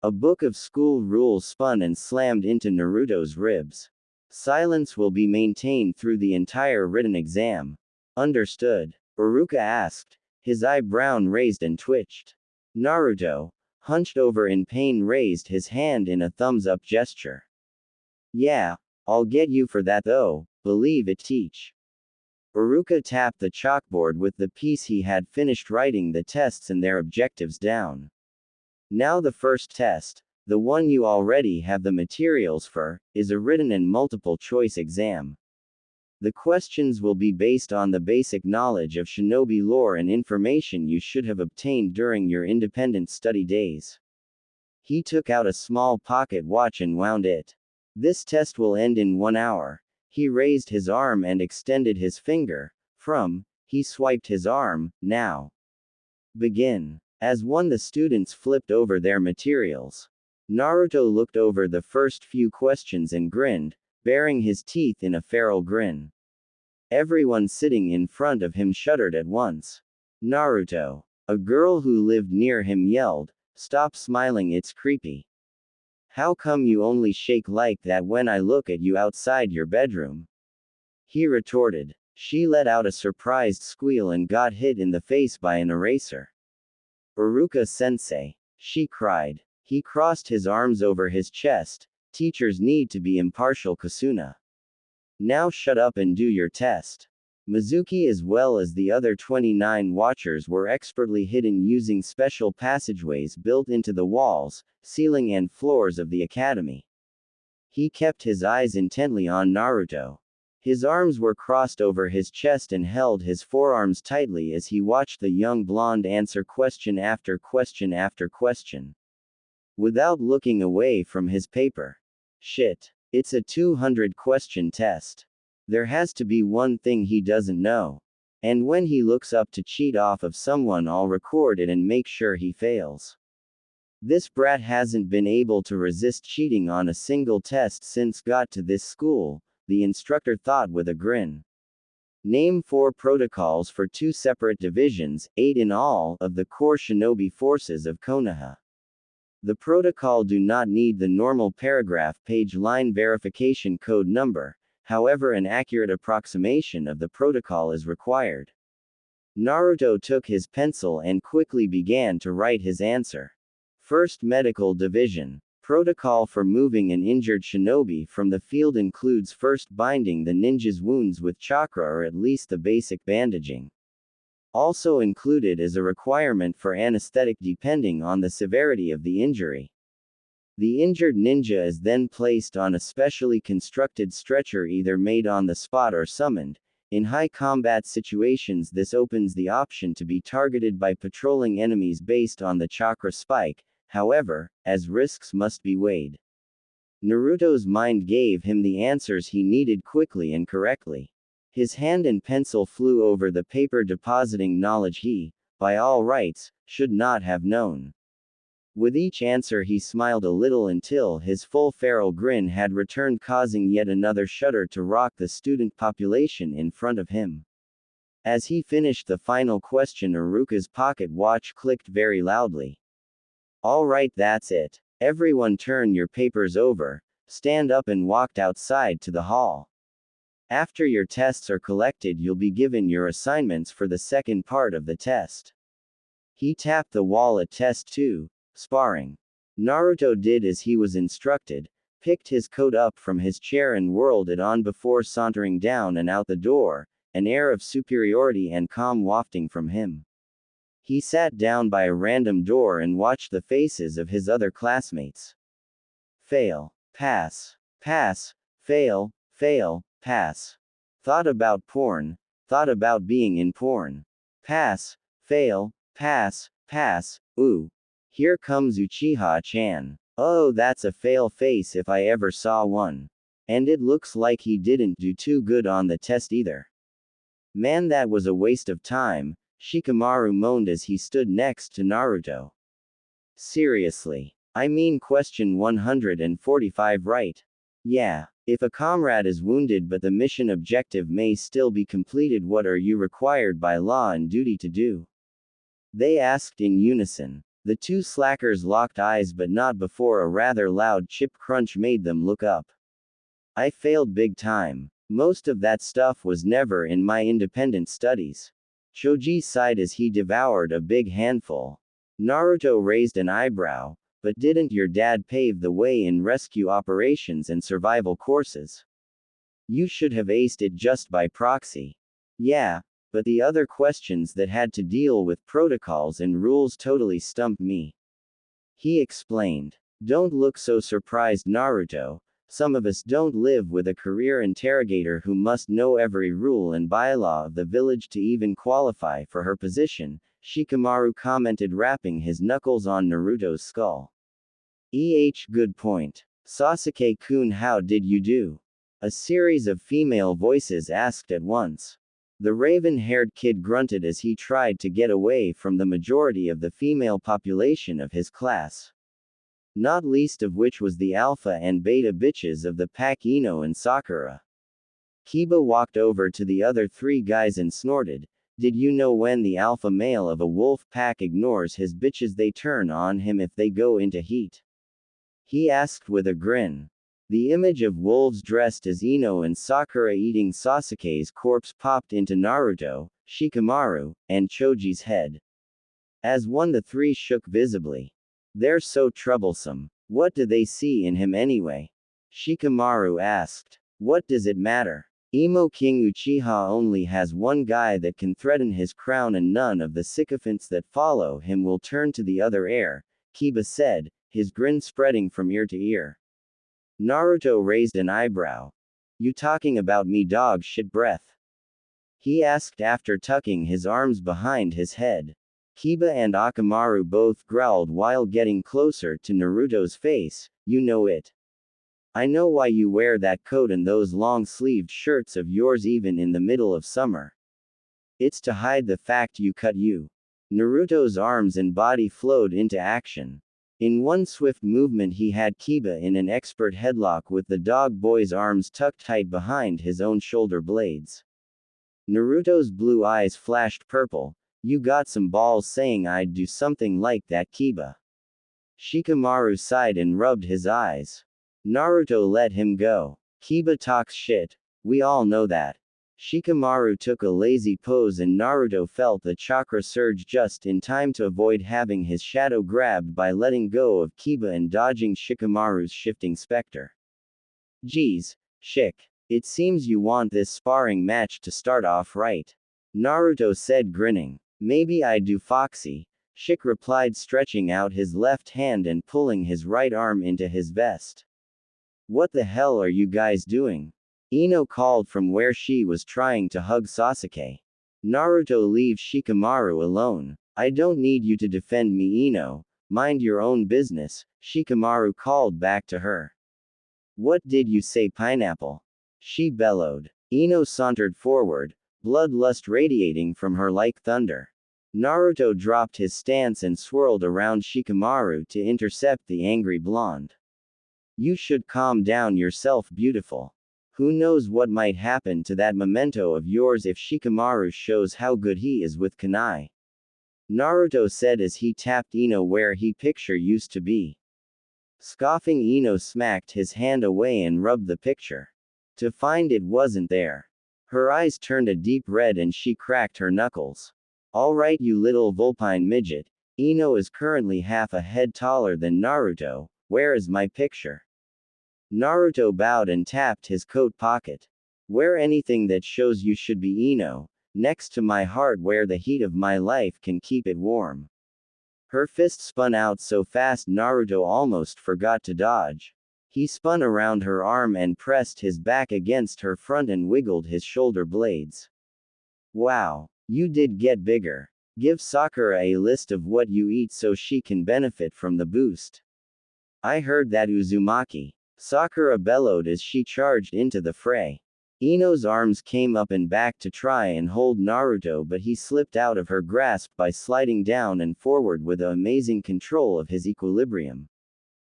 A book of school rules spun and slammed into Naruto's ribs. Silence will be maintained through the entire written exam. Understood? Iruka asked, his eyebrow raised and twitched. Naruto, hunched over in pain, raised his hand in a thumbs-up gesture. Yeah, I'll get you for that though, believe it teach. Iruka tapped the chalkboard with the piece he had finished writing the tests and their objectives down. Now the first test, the one you already have the materials for, is a written and multiple choice exam. The questions will be based on the basic knowledge of shinobi lore and information you should have obtained during your independent study days. He took out a small pocket watch and wound it. This test will end in 1 hour. He raised his arm and extended his finger. He swiped his arm. Now. Begin. As the students flipped over their materials. Naruto looked over the first few questions and grinned, baring his teeth in a feral grin. Everyone sitting in front of him shuddered at once. Naruto. A girl who lived near him yelled, "Stop smiling, it's creepy. How come you only shake like that when I look at you outside your bedroom?" He retorted. She let out a surprised squeal and got hit in the face by an eraser. "Iruka-sensei," she cried. He crossed his arms over his chest. "Teachers need to be impartial, Kasuna. Now shut up and do your test." Mizuki as well as the other 29 watchers were expertly hidden using special passageways built into the walls, ceiling and floors of the academy. He kept his eyes intently on Naruto. His arms were crossed over his chest and held his forearms tightly as he watched the young blonde answer question after question after question. Without looking away from his paper. Shit. It's a 200-question test. There has to be one thing he doesn't know. And when he looks up to cheat off of someone, I'll record it and make sure he fails. This brat hasn't been able to resist cheating on a single test since got to this school, the instructor thought with a grin. Name 4 protocols for 2 separate divisions, 8 in all, of the core shinobi forces of Konoha. The protocol do not need the normal paragraph page line verification code number, however an accurate approximation of the protocol is required. Naruto took his pencil and quickly began to write his answer. First Medical Division. Protocol for moving an injured shinobi from the field includes first binding the ninja's wounds with chakra or at least the basic bandaging. Also included is a requirement for anesthetic depending on the severity of the injury. The injured ninja is then placed on a specially constructed stretcher either made on the spot or summoned. In high combat situations, this opens the option to be targeted by patrolling enemies based on the chakra spike, however, as risks must be weighed. Naruto's mind gave him the answers he needed quickly and correctly. His hand and pencil flew over the paper, depositing knowledge he, by all rights, should not have known. With each answer he smiled a little until his full feral grin had returned, causing yet another shudder to rock the student population in front of him. As he finished the final question, Iruka's pocket watch clicked very loudly. Alright, that's it. Everyone turn your papers over, stand up and walked outside to the hall. After your tests are collected, you'll be given your assignments for the second part of the test. He tapped the wall at test 2, sparring. Naruto did as he was instructed, picked his coat up from his chair and whirled it on before sauntering down and out the door, an air of superiority and calm wafting from him. He sat down by a random door and watched the faces of his other classmates. Fail. Pass. Pass. Fail. Fail. Pass. Thought about porn. Thought about being in porn. Pass. Fail. Pass. Pass. Ooh. Here comes Uchiha-chan. Oh, that's a fail face if I ever saw one. And it looks like he didn't do too good on the test either. Man, that was a waste of time, Shikamaru moaned as he stood next to Naruto. Seriously. I mean, question 145, right? Yeah. If a comrade is wounded but the mission objective may still be completed, what are you required by law and duty to do? They asked in unison. The two slackers locked eyes, but not before a rather loud chip crunch made them look up. I failed big time. Most of that stuff was never in my independent studies. Choji sighed as he devoured a big handful. Naruto raised an eyebrow. But didn't your dad pave the way in rescue operations and survival courses? You should have aced it just by proxy. Yeah, but the other questions that had to deal with protocols and rules totally stumped me. He explained. Don't look so surprised, Naruto. Some of us don't live with a career interrogator who must know every rule and bylaw of the village to even qualify for her position, Shikamaru commented, rapping his knuckles on Naruto's skull. Good point. Sasuke-kun, how did you do? A series of female voices asked at once. The raven-haired kid grunted as he tried to get away from the majority of the female population of his class. Not least of which was the alpha and beta bitches of the pack, Ino and Sakura. Kiba walked over to the other three guys and snorted, did you know when the alpha male of a wolf pack ignores his bitches, they turn on him if they go into heat? He asked with a grin. The image of wolves dressed as Ino and Sakura eating Sasuke's corpse popped into Naruto, Shikamaru, and Choji's head. As one, the three shook visibly. They're so troublesome. What do they see in him anyway? Shikamaru asked. What does it matter? Emo King Uchiha only has one guy that can threaten his crown, and none of the sycophants that follow him will turn to the other heir, Kiba said, his grin spreading from ear to ear. Naruto raised an eyebrow. You talking about me, dog shit breath? He asked after tucking his arms behind his head. Kiba and Akamaru both growled while getting closer to Naruto's face, you know it. I know why you wear that coat and those long-sleeved shirts of yours even in the middle of summer. It's to hide the fact you cut you. Naruto's arms and body flowed into action. In one swift movement he had Kiba in an expert headlock with the dog boy's arms tucked tight behind his own shoulder blades. Naruto's blue eyes flashed purple. You got some balls saying I'd do something like that, Kiba. Shikamaru sighed and rubbed his eyes. Naruto let him go. Kiba talks shit. We all know that. Shikamaru took a lazy pose and Naruto felt the chakra surge just in time to avoid having his shadow grabbed by letting go of Kiba and dodging Shikamaru's shifting specter. Geez, Shik. It seems you want this sparring match to start off right. Naruto said, grinning. Maybe I do, Foxy. Shik replied, stretching out his left hand and pulling his right arm into his vest. What the hell are you guys doing? Ino called from where she was trying to hug Sasuke. Naruto, leave Shikamaru alone. I don't need you to defend me, Ino. Mind your own business, Shikamaru called back to her. What did you say, pineapple? She bellowed. Ino sauntered forward, bloodlust radiating from her like thunder. Naruto dropped his stance and swirled around Shikamaru to intercept the angry blonde. You should calm down yourself, beautiful. Who knows what might happen to that memento of yours if Shikamaru shows how good he is with kunai. Naruto said as he tapped Ino where he picture used to be. Scoffing, Ino smacked his hand away and rubbed the picture. To find it wasn't there. Her eyes turned a deep red and she cracked her knuckles. Alright, you little vulpine midget. Ino is currently half a head taller than Naruto. Where is my picture? Naruto bowed and tapped his coat pocket. Wear anything that shows you should be Ino, next to my heart where the heat of my life can keep it warm. Her fist spun out so fast Naruto almost forgot to dodge. He spun around her arm and pressed his back against her front and wiggled his shoulder blades. Wow, you did get bigger. Give Sakura a list of what you eat so she can benefit from the boost. I heard that, Uzumaki. Sakura bellowed as she charged into the fray. Ino's arms came up and back to try and hold Naruto, but he slipped out of her grasp by sliding down and forward with amazing control of his equilibrium.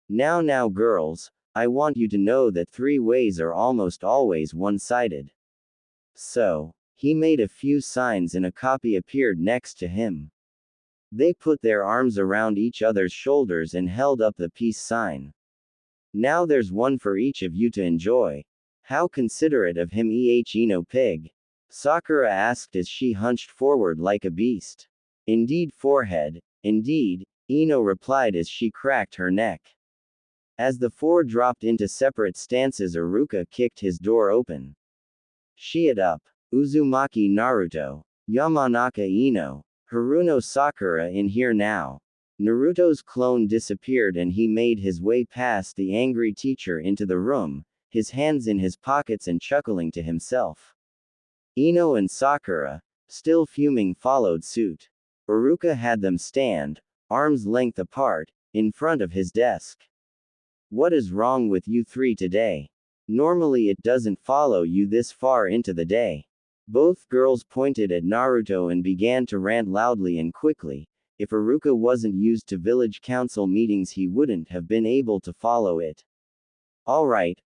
Now girls, I want you to know that 3 ways are almost always one-sided. So, he made a few signs and a copy appeared next to him. They put their arms around each other's shoulders and held up the peace sign. Now there's one for each of you to enjoy. How considerate of him, Ino pig. Sakura asked as she hunched forward like a beast. Indeed, forehead, indeed, Ino replied as she cracked her neck. As the 4 dropped into separate stances, Iruka kicked his door open. Shield up. Uzumaki Naruto. Yamanaka Ino. Haruno Sakura in here now. Naruto's clone disappeared and he made his way past the angry teacher into the room, his hands in his pockets and chuckling to himself. Ino and Sakura, still fuming, followed suit. Iruka had them stand, arms length apart, in front of his desk. What is wrong with you 3 today? Normally it doesn't follow you this far into the day. Both girls pointed at Naruto and began to rant loudly and quickly. If Iruka wasn't used to village council meetings, he wouldn't have been able to follow it. Alright,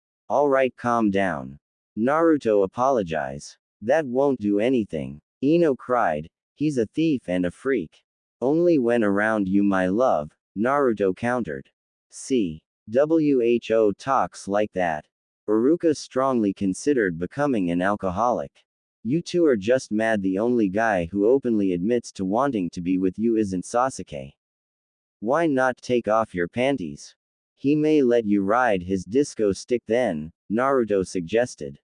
calm down. Naruto, apologize. That won't do anything. Ino cried. He's a thief and a freak. Only when around you, my love, Naruto countered. WHO talks like that. Iruka strongly considered becoming an alcoholic. You 2 are just mad. The only guy who openly admits to wanting to be with you isn't Sasuke. Why not take off your panties? He may let you ride his disco stick then, Naruto suggested.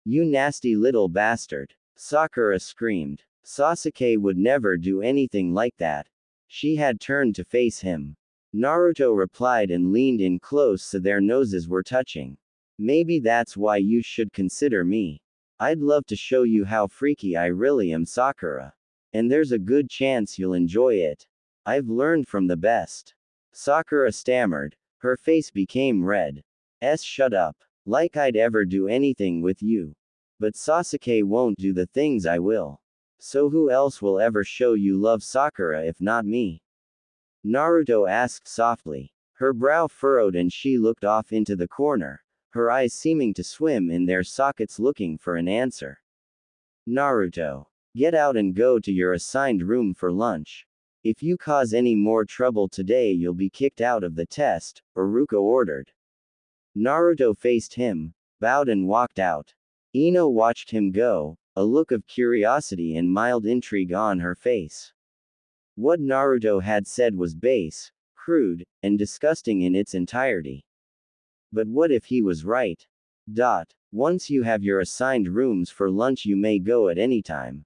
You nasty little bastard. Sakura screamed. Sasuke would never do anything like that. She had turned to face him. Naruto replied and leaned in close so their noses were touching. Maybe that's why you should consider me. I'd love to show you how freaky I really am, Sakura. And there's a good chance you'll enjoy it. I've learned from the best. Sakura stammered. Her face became red. Shut up. Like I'd ever do anything with you. But Sasuke won't do the things I will. So who else will ever show you love, Sakura, if not me? Naruto asked softly. Her brow furrowed and she looked off into the corner, her eyes seeming to swim in their sockets looking for an answer. Naruto. Get out and go to your assigned room for lunch. If you cause any more trouble today, you'll be kicked out of the test, Iruka ordered. Naruto faced him, bowed and walked out. Ino watched him go, a look of curiosity and mild intrigue on her face. What Naruto had said was base, crude, and disgusting in its entirety. But what if he was right? Once you have your assigned rooms for lunch, you may go at any time.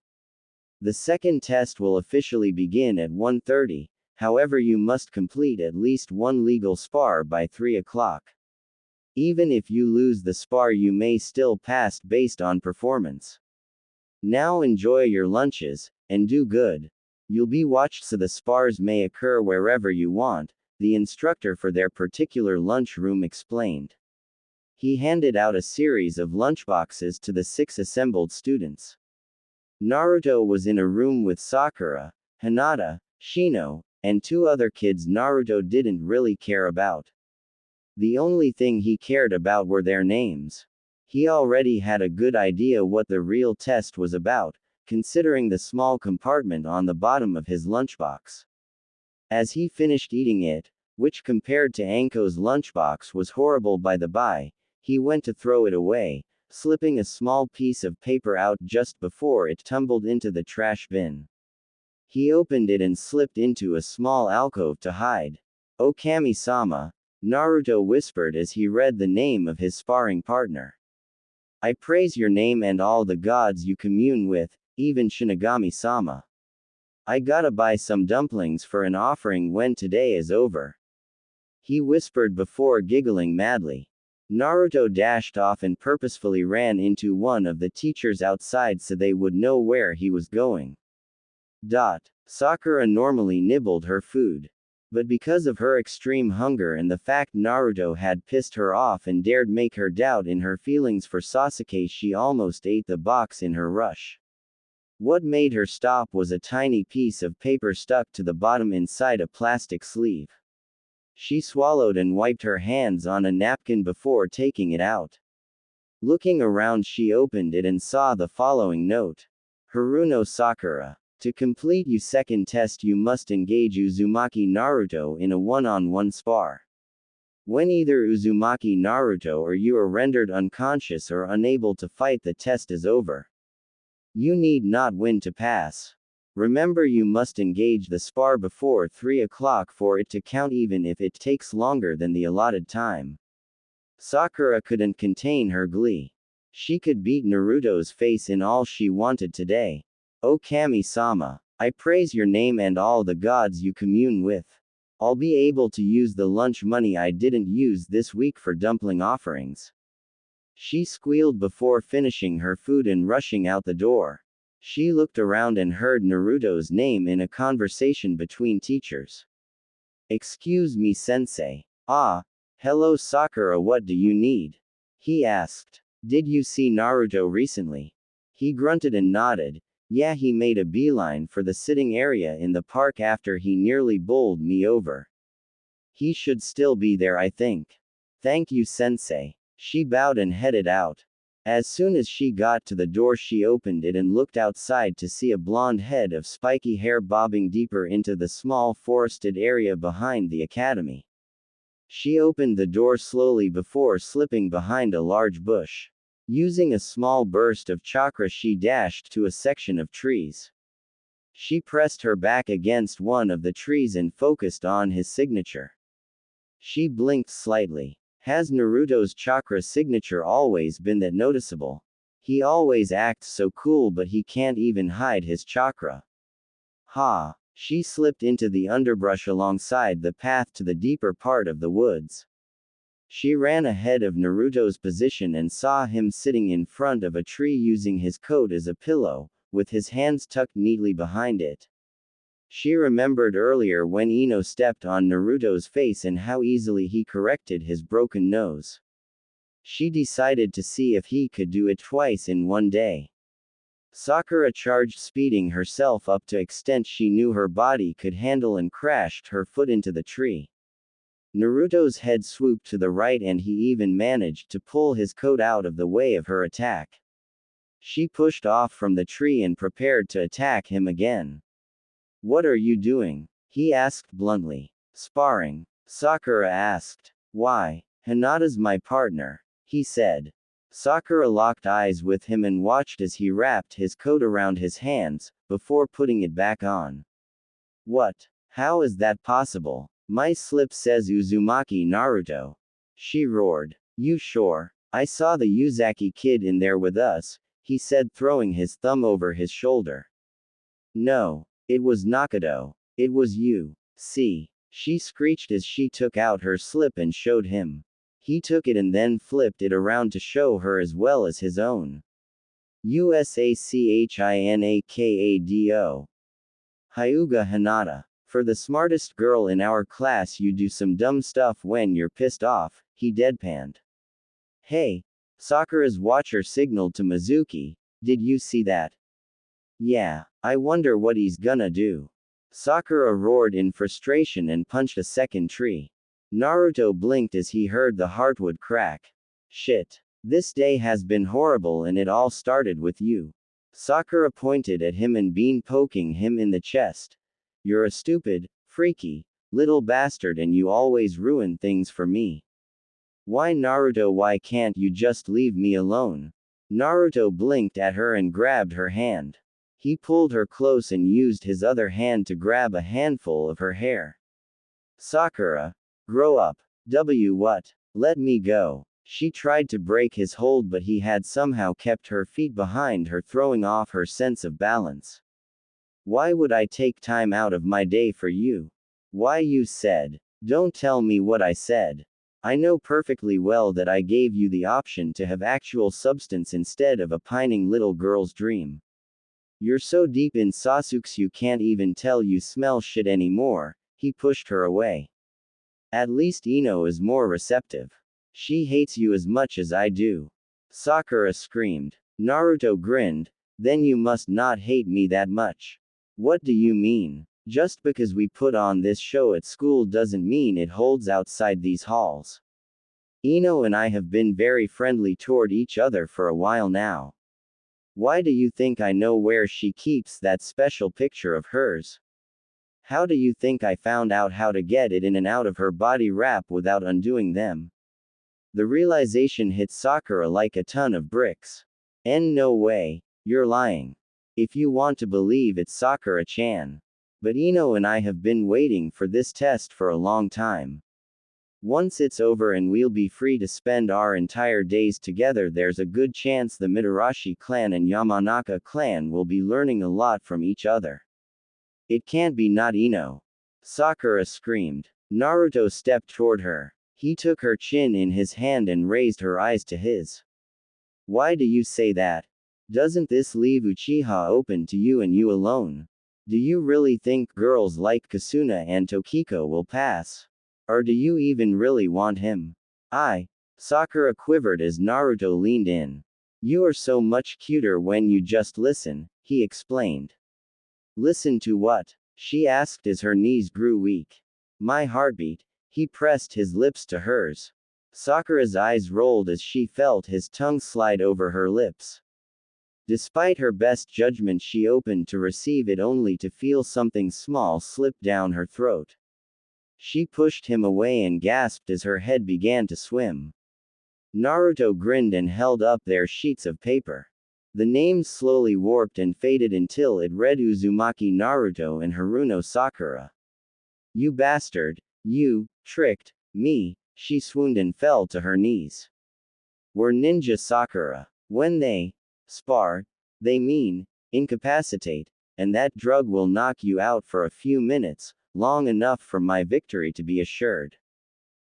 The second test will officially begin at 1:30, however you must complete at least 1 legal spar by 3 o'clock. Even if you lose the spar, you may still pass based on performance. Now enjoy your lunches, and do good. You'll be watched, so the spars may occur wherever you want, the instructor for their particular lunchroom explained. He handed out a series of lunchboxes to the 6 assembled students. Naruto was in a room with Sakura, Hinata, Shino, and 2 other kids Naruto didn't really care about. The only thing he cared about were their names. He already had a good idea what the real test was about, considering the small compartment on the bottom of his lunchbox. As he finished eating it, which compared to Anko's lunchbox was horrible by the by, he went to throw it away, slipping a small piece of paper out just before it tumbled into the trash bin. He opened it and slipped into a small alcove to hide. "Oh Kami-sama," Naruto whispered as he read the name of his sparring partner. "I praise your name and all the gods you commune with, even Shinigami-sama. I gotta buy some dumplings for an offering when today is over," he whispered before giggling madly. Naruto dashed off and purposefully ran into one of the teachers outside so they would know where he was going. Sakura normally nibbled her food. But because of her extreme hunger and the fact Naruto had pissed her off and dared make her doubt in her feelings for Sasuke, she almost ate the box in her rush. What made her stop was a tiny piece of paper stuck to the bottom inside a plastic sleeve. She swallowed and wiped her hands on a napkin before taking it out. Looking around, she opened it and saw the following note. Haruno Sakura. To complete your second test you must engage Uzumaki Naruto in a one-on-one spar. When either Uzumaki Naruto or you are rendered unconscious or unable to fight, the test is over. You need not win to pass. Remember, you must engage the spar before 3 o'clock for it to count, even if it takes longer than the allotted time. Sakura couldn't contain her glee. She could beat Naruto's face in all she wanted today. "Oh Kami-sama, I praise your name and all the gods you commune with. I'll be able to use the lunch money I didn't use this week for dumpling offerings," she squealed before finishing her food and rushing out the door. She looked around and heard Naruto's name in a conversation between teachers. "Excuse me, sensei." "Ah, hello Sakura, what do you need?" he asked. "Did you see Naruto recently?" He grunted and nodded. "Yeah, he made a beeline for the sitting area in the park after he nearly bowled me over. He should still be there, I think." "Thank you, sensei." She bowed and headed out. As soon as she got to the door, she opened it and looked outside to see a blonde head of spiky hair bobbing deeper into the small forested area behind the academy. She opened the door slowly before slipping behind a large bush. Using a small burst of chakra, she dashed to a section of trees. She pressed her back against one of the trees and focused on his signature. She blinked slightly. Has Naruto's chakra signature always been that noticeable? He always acts so cool, but he can't even hide his chakra. Ha! She slipped into the underbrush alongside the path to the deeper part of the woods. She ran ahead of Naruto's position and saw him sitting in front of a tree using his coat as a pillow, with his hands tucked neatly behind it. She remembered earlier when Ino stepped on Naruto's face and how easily he corrected his broken nose. She decided to see if he could do it twice in one day. Sakura charged, speeding herself up to extent she knew her body could handle, and crashed her foot into the tree. Naruto's head swooped to the right and he even managed to pull his coat out of the way of her attack. She pushed off from the tree and prepared to attack him again. "What are you doing?" he asked bluntly. "Sparring," Sakura asked. "Why?" "Hinata's my partner," he said. Sakura locked eyes with him and watched as he wrapped his coat around his hands, before putting it back on. "What? How is that possible? My slip says Uzumaki Naruto," she roared. "You sure? I saw the Uzaki kid in there with us," he said, throwing his thumb over his shoulder. "No. It was Nakato. It was you. See," she screeched as she took out her slip and showed him. He took it and then flipped it around to show her as well as his own. USACHINAKADO. Hyuga Hinata. For the smartest girl in our class, you do some dumb stuff when you're pissed off, he deadpanned. "Hey!" Sakura's watcher signaled to Mizuki. "Did you see that?" "Yeah. I wonder what he's gonna do." Sakura roared in frustration and punched a second tree. Naruto blinked as he heard the heartwood crack. "Shit. This day has been horrible and it all started with you." Sakura pointed at him and began poking him in the chest. You're a stupid, freaky, little bastard and you always ruin things for me. Why Naruto, why can't you just leave me alone? Naruto blinked at her and grabbed her hand. He pulled her close and used his other hand to grab a handful of her hair. Sakura, grow up. What? Let me go. She tried to break his hold but he had somehow kept her feet behind her, throwing off her sense of balance. Why would I take time out of my day for you? Why you said. Don't tell me what I said. I know perfectly well that I gave you the option to have actual substance instead of a pining little girl's dream. You're so deep in Sasuke's you can't even tell you smell shit anymore. He pushed her away. At least Ino is more receptive. She hates you as much as I do. Sakura screamed. Naruto grinned. Then you must not hate me that much. What do you mean? Just because we put on this show at school doesn't mean it holds outside these halls. Ino and I have been very friendly toward each other for a while now. Why do you think I know where she keeps that special picture of hers? How do you think I found out how to get it in and out of her body wrap without undoing them? The realization hit Sakura like a ton of bricks. No way, you're lying. If you want to believe it's Sakura-chan. But Ino and I have been waiting for this test for a long time. Once it's over and we'll be free to spend our entire days together, there's a good chance the Mitarashi clan and Yamanaka clan will be learning a lot from each other. It can't be not Ino. Sakura screamed. Naruto stepped toward her. He took her chin in his hand and raised her eyes to his. Why do you say that? Doesn't this leave Uchiha open to you and you alone? Do you really think girls like Kasuna and Tokiko will pass? Or do you even really want him? Sakura quivered as Naruto leaned in. You are so much cuter when you just listen, he explained. Listen to what? She asked as her knees grew weak. My heartbeat. He pressed his lips to hers. Sakura's eyes rolled as she felt his tongue slide over her lips. Despite her best judgment, she opened to receive it only to feel something small slip down her throat. She pushed him away and gasped as her head began to swim. Naruto grinned and held up their sheets of paper. The names slowly warped and faded until it read Uzumaki Naruto and Haruno Sakura. You bastard, you tricked me, she swooned and fell to her knees. We're ninja Sakura. When they spar, they mean incapacitate, and that drug will knock you out for a few minutes, long enough for my victory to be assured.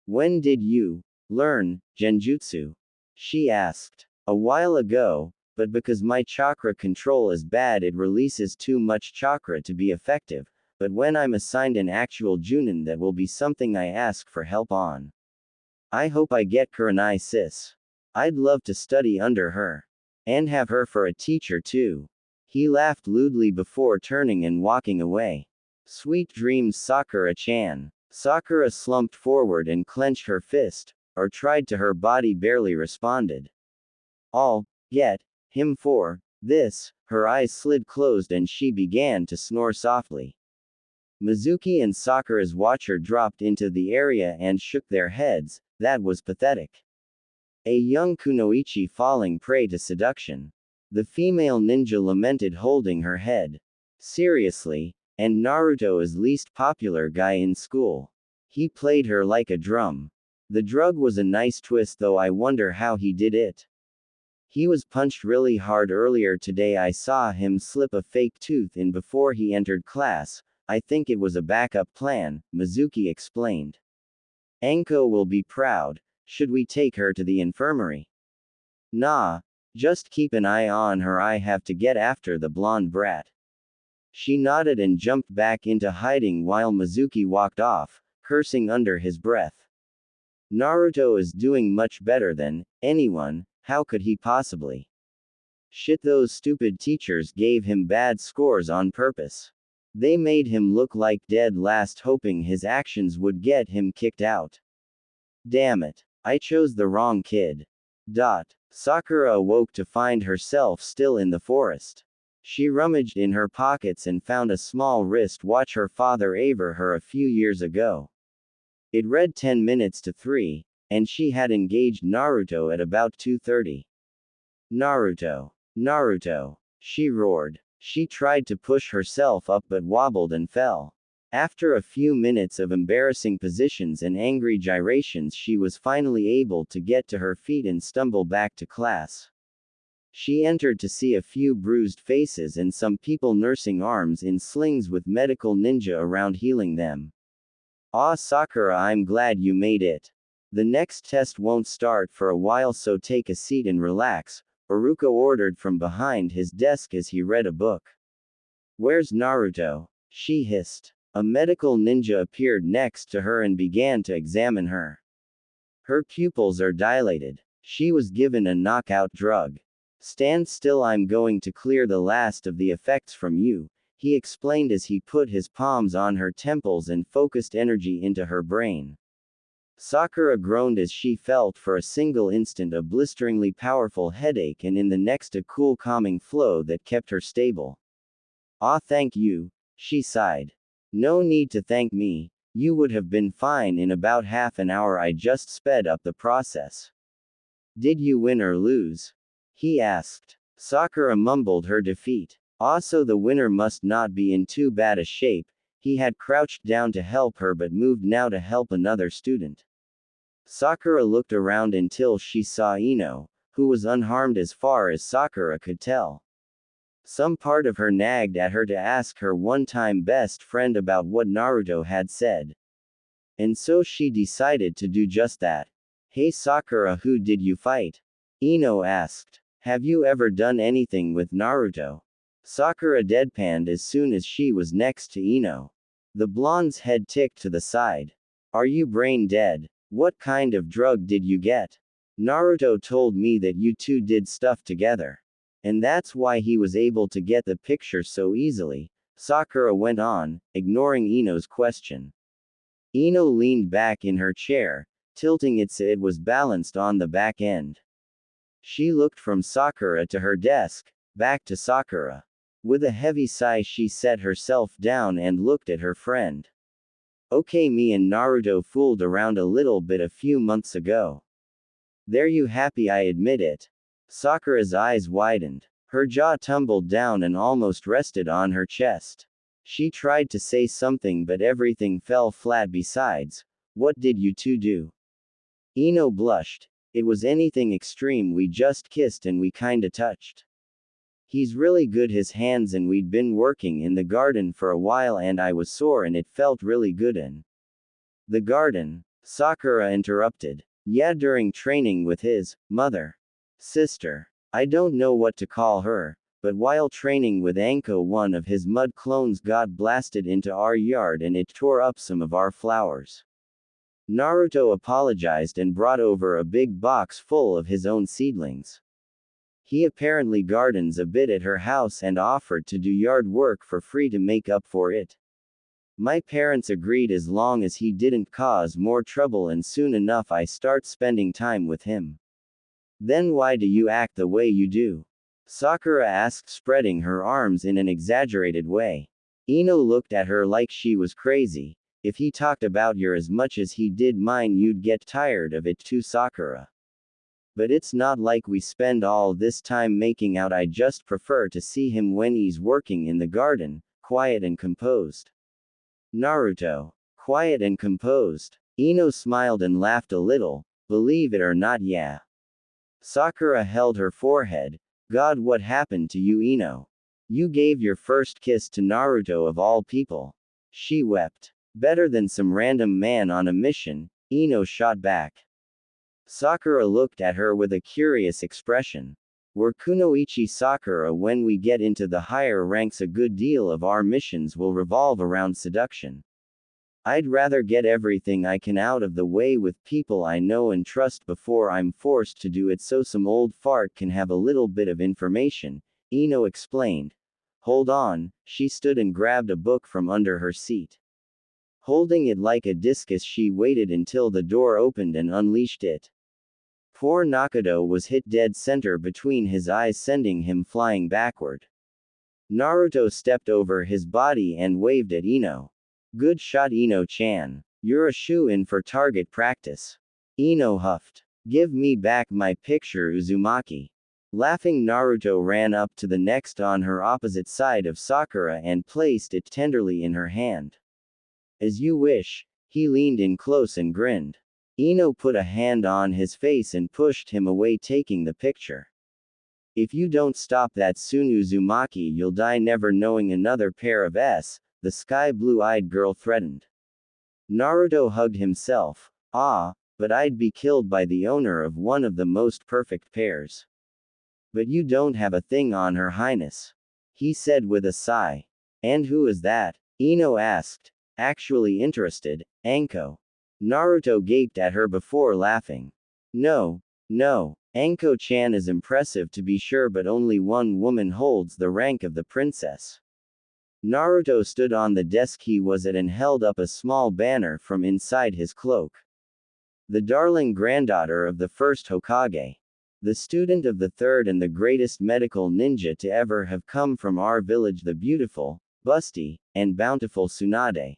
When did you learn genjutsu? She asked. A while ago, but because my chakra control is bad it releases too much chakra to be effective, but when I'm assigned an actual junin that will be something I ask for help on. I hope I get Kurenai sis. I'd love to study under her. And have her for a teacher too. He laughed lewdly before turning and walking away. Sweet dreams Sakura-chan. Sakura slumped forward and clenched her fist, or tried to. Her body barely responded. I'll get him for this. Her eyes slid closed and she began to snore softly. Mizuki and Sakura's watcher dropped into the area and shook their heads. That was pathetic. A young kunoichi falling prey to seduction. The female ninja lamented, holding her head. Seriously, and Naruto is least popular guy in school. He played her like a drum. The drug was a nice twist though, I wonder how he did it. He was punched really hard earlier today, I saw him slip a fake tooth in before he entered class. I think it was a backup plan, Mizuki explained. Anko will be proud. Should we take her to the infirmary? Nah. Just keep an eye on her, I have to get after the blonde brat. She nodded and jumped back into hiding while Mizuki walked off, cursing under his breath. Naruto is doing much better than anyone, how could he possibly? Shit, those stupid teachers gave him bad scores on purpose. They made him look like dead last, hoping his actions would get him kicked out. Damn it. I chose the wrong kid. Sakura awoke to find herself still in the forest. She rummaged in her pockets and found a small wristwatch her father gave her a few years ago. It read 10 minutes to 3, and she had engaged Naruto at about 2:30. Naruto. Naruto. She roared. She tried to push herself up but wobbled and fell. After a few minutes of embarrassing positions and angry gyrations, she was finally able to get to her feet and stumble back to class. She entered to see a few bruised faces and some people nursing arms in slings with medical ninja around healing them. "Ah, Sakura, I'm glad you made it. The next test won't start for a while, so take a seat and relax," Iruka ordered from behind his desk as he read a book. "Where's Naruto?" she hissed. A medical ninja appeared next to her and began to examine her. "Her pupils are dilated. She was given a knockout drug. Stand still, I'm going to clear the last of the effects from you," he explained as he put his palms on her temples and focused energy into her brain. Sakura groaned as she felt for a single instant a blisteringly powerful headache and in the next a cool calming flow that kept her stable. "Ah, thank you," she sighed. "No need to thank me, you would have been fine in about half an hour. I just sped up the process." "Did you win or lose?" he asked. Sakura mumbled her defeat. Also, the winner must not be in too bad a shape. He had crouched down to help her but moved now to help another student. Sakura looked around until she saw Ino, who was unharmed as far as Sakura could tell. Some part of her nagged at her to ask her one-time best friend about what Naruto had said. And so she decided to do just that. "Hey Sakura, who did you fight?" Ino asked. "Have you ever done anything with Naruto?" Sakura deadpanned as soon as she was next to Ino. The blonde's head ticked to the side. "Are you brain dead? What kind of drug did you get? Naruto told me that you two did stuff together. And that's why he was able to get the picture so easily," Sakura went on, ignoring Ino's question. Ino leaned back in her chair, tilting it so it was balanced on the back end. She looked from Sakura to her desk, back to Sakura. With a heavy sigh, she set herself down and looked at her friend. "Okay, me and Naruto fooled around a little bit a few months ago. There, you happy I admit it?" Sakura's eyes widened. Her jaw tumbled down and almost rested on her chest. She tried to say something but everything fell flat. "Besides, what did you two do?" Ino blushed. "It was anything extreme, we just kissed and we kinda touched. He's really good his hands and we'd been working in the garden for a while and I was sore and it felt really good in the garden," Sakura interrupted. "Yeah, during training with his mother. Sister. I don't know what to call her, but while training with Anko, one of his mud clones got blasted into our yard and it tore up some of our flowers. Naruto apologized and brought over a big box full of his own seedlings. He apparently gardens a bit at her house and offered to do yard work for free to make up for it. My parents agreed as long as he didn't cause more trouble, and soon enough I start spending time with him." "Then why do you act the way you do?" Sakura asked, spreading her arms in an exaggerated way. Ino looked at her like she was crazy. "If he talked about you as much as he did mine, you'd get tired of it too, Sakura. But it's not like we spend all this time making out. I just prefer to see him when he's working in the garden, quiet and composed." "Naruto. Quiet and composed." Ino smiled and laughed a little. "Believe it or not, yeah." Sakura held her forehead. "God, what happened to you, Ino? You gave your first kiss to Naruto of all people." She wept. "Better than some random man on a mission," Ino shot back. Sakura looked at her with a curious expression. "We're Kunoichi Sakura. When we get into the higher ranks, a good deal of our missions will revolve around seduction. I'd rather get everything I can out of the way with people I know and trust before I'm forced to do it so some old fart can have a little bit of information," Ino explained. "Hold on." She stood and grabbed a book from under her seat. Holding it like a discus, she waited until the door opened and unleashed it. Poor Nakato was hit dead center between his eyes, sending him flying backward. Naruto stepped over his body and waved at Ino. Good shot, Ino-chan. You're a shoo-in for target practice. Ino huffed. Give me back my picture, Uzumaki. Laughing, Naruto ran up to the next on her opposite side of Sakura and placed it tenderly in her hand. As you wish. He leaned in close and grinned. Ino put a hand on his face and pushed him away, taking the picture. If you don't stop that soon, Uzumaki, you'll die never knowing another pair of the sky blue-eyed girl threatened. Naruto hugged himself. But I'd be killed by the owner of one of the most perfect pairs. But you don't have a thing on Her Highness, he said with a sigh. And who is that? Ino asked, actually interested. Anko. Naruto gaped at her before laughing. No. Anko-chan is impressive to be sure, but only one woman holds the rank of the princess. Naruto stood on the desk he was at and held up a small banner from inside his cloak. The darling granddaughter of the first Hokage. The student of the third and the greatest medical ninja to ever have come from our village, the beautiful, busty, and bountiful Tsunade.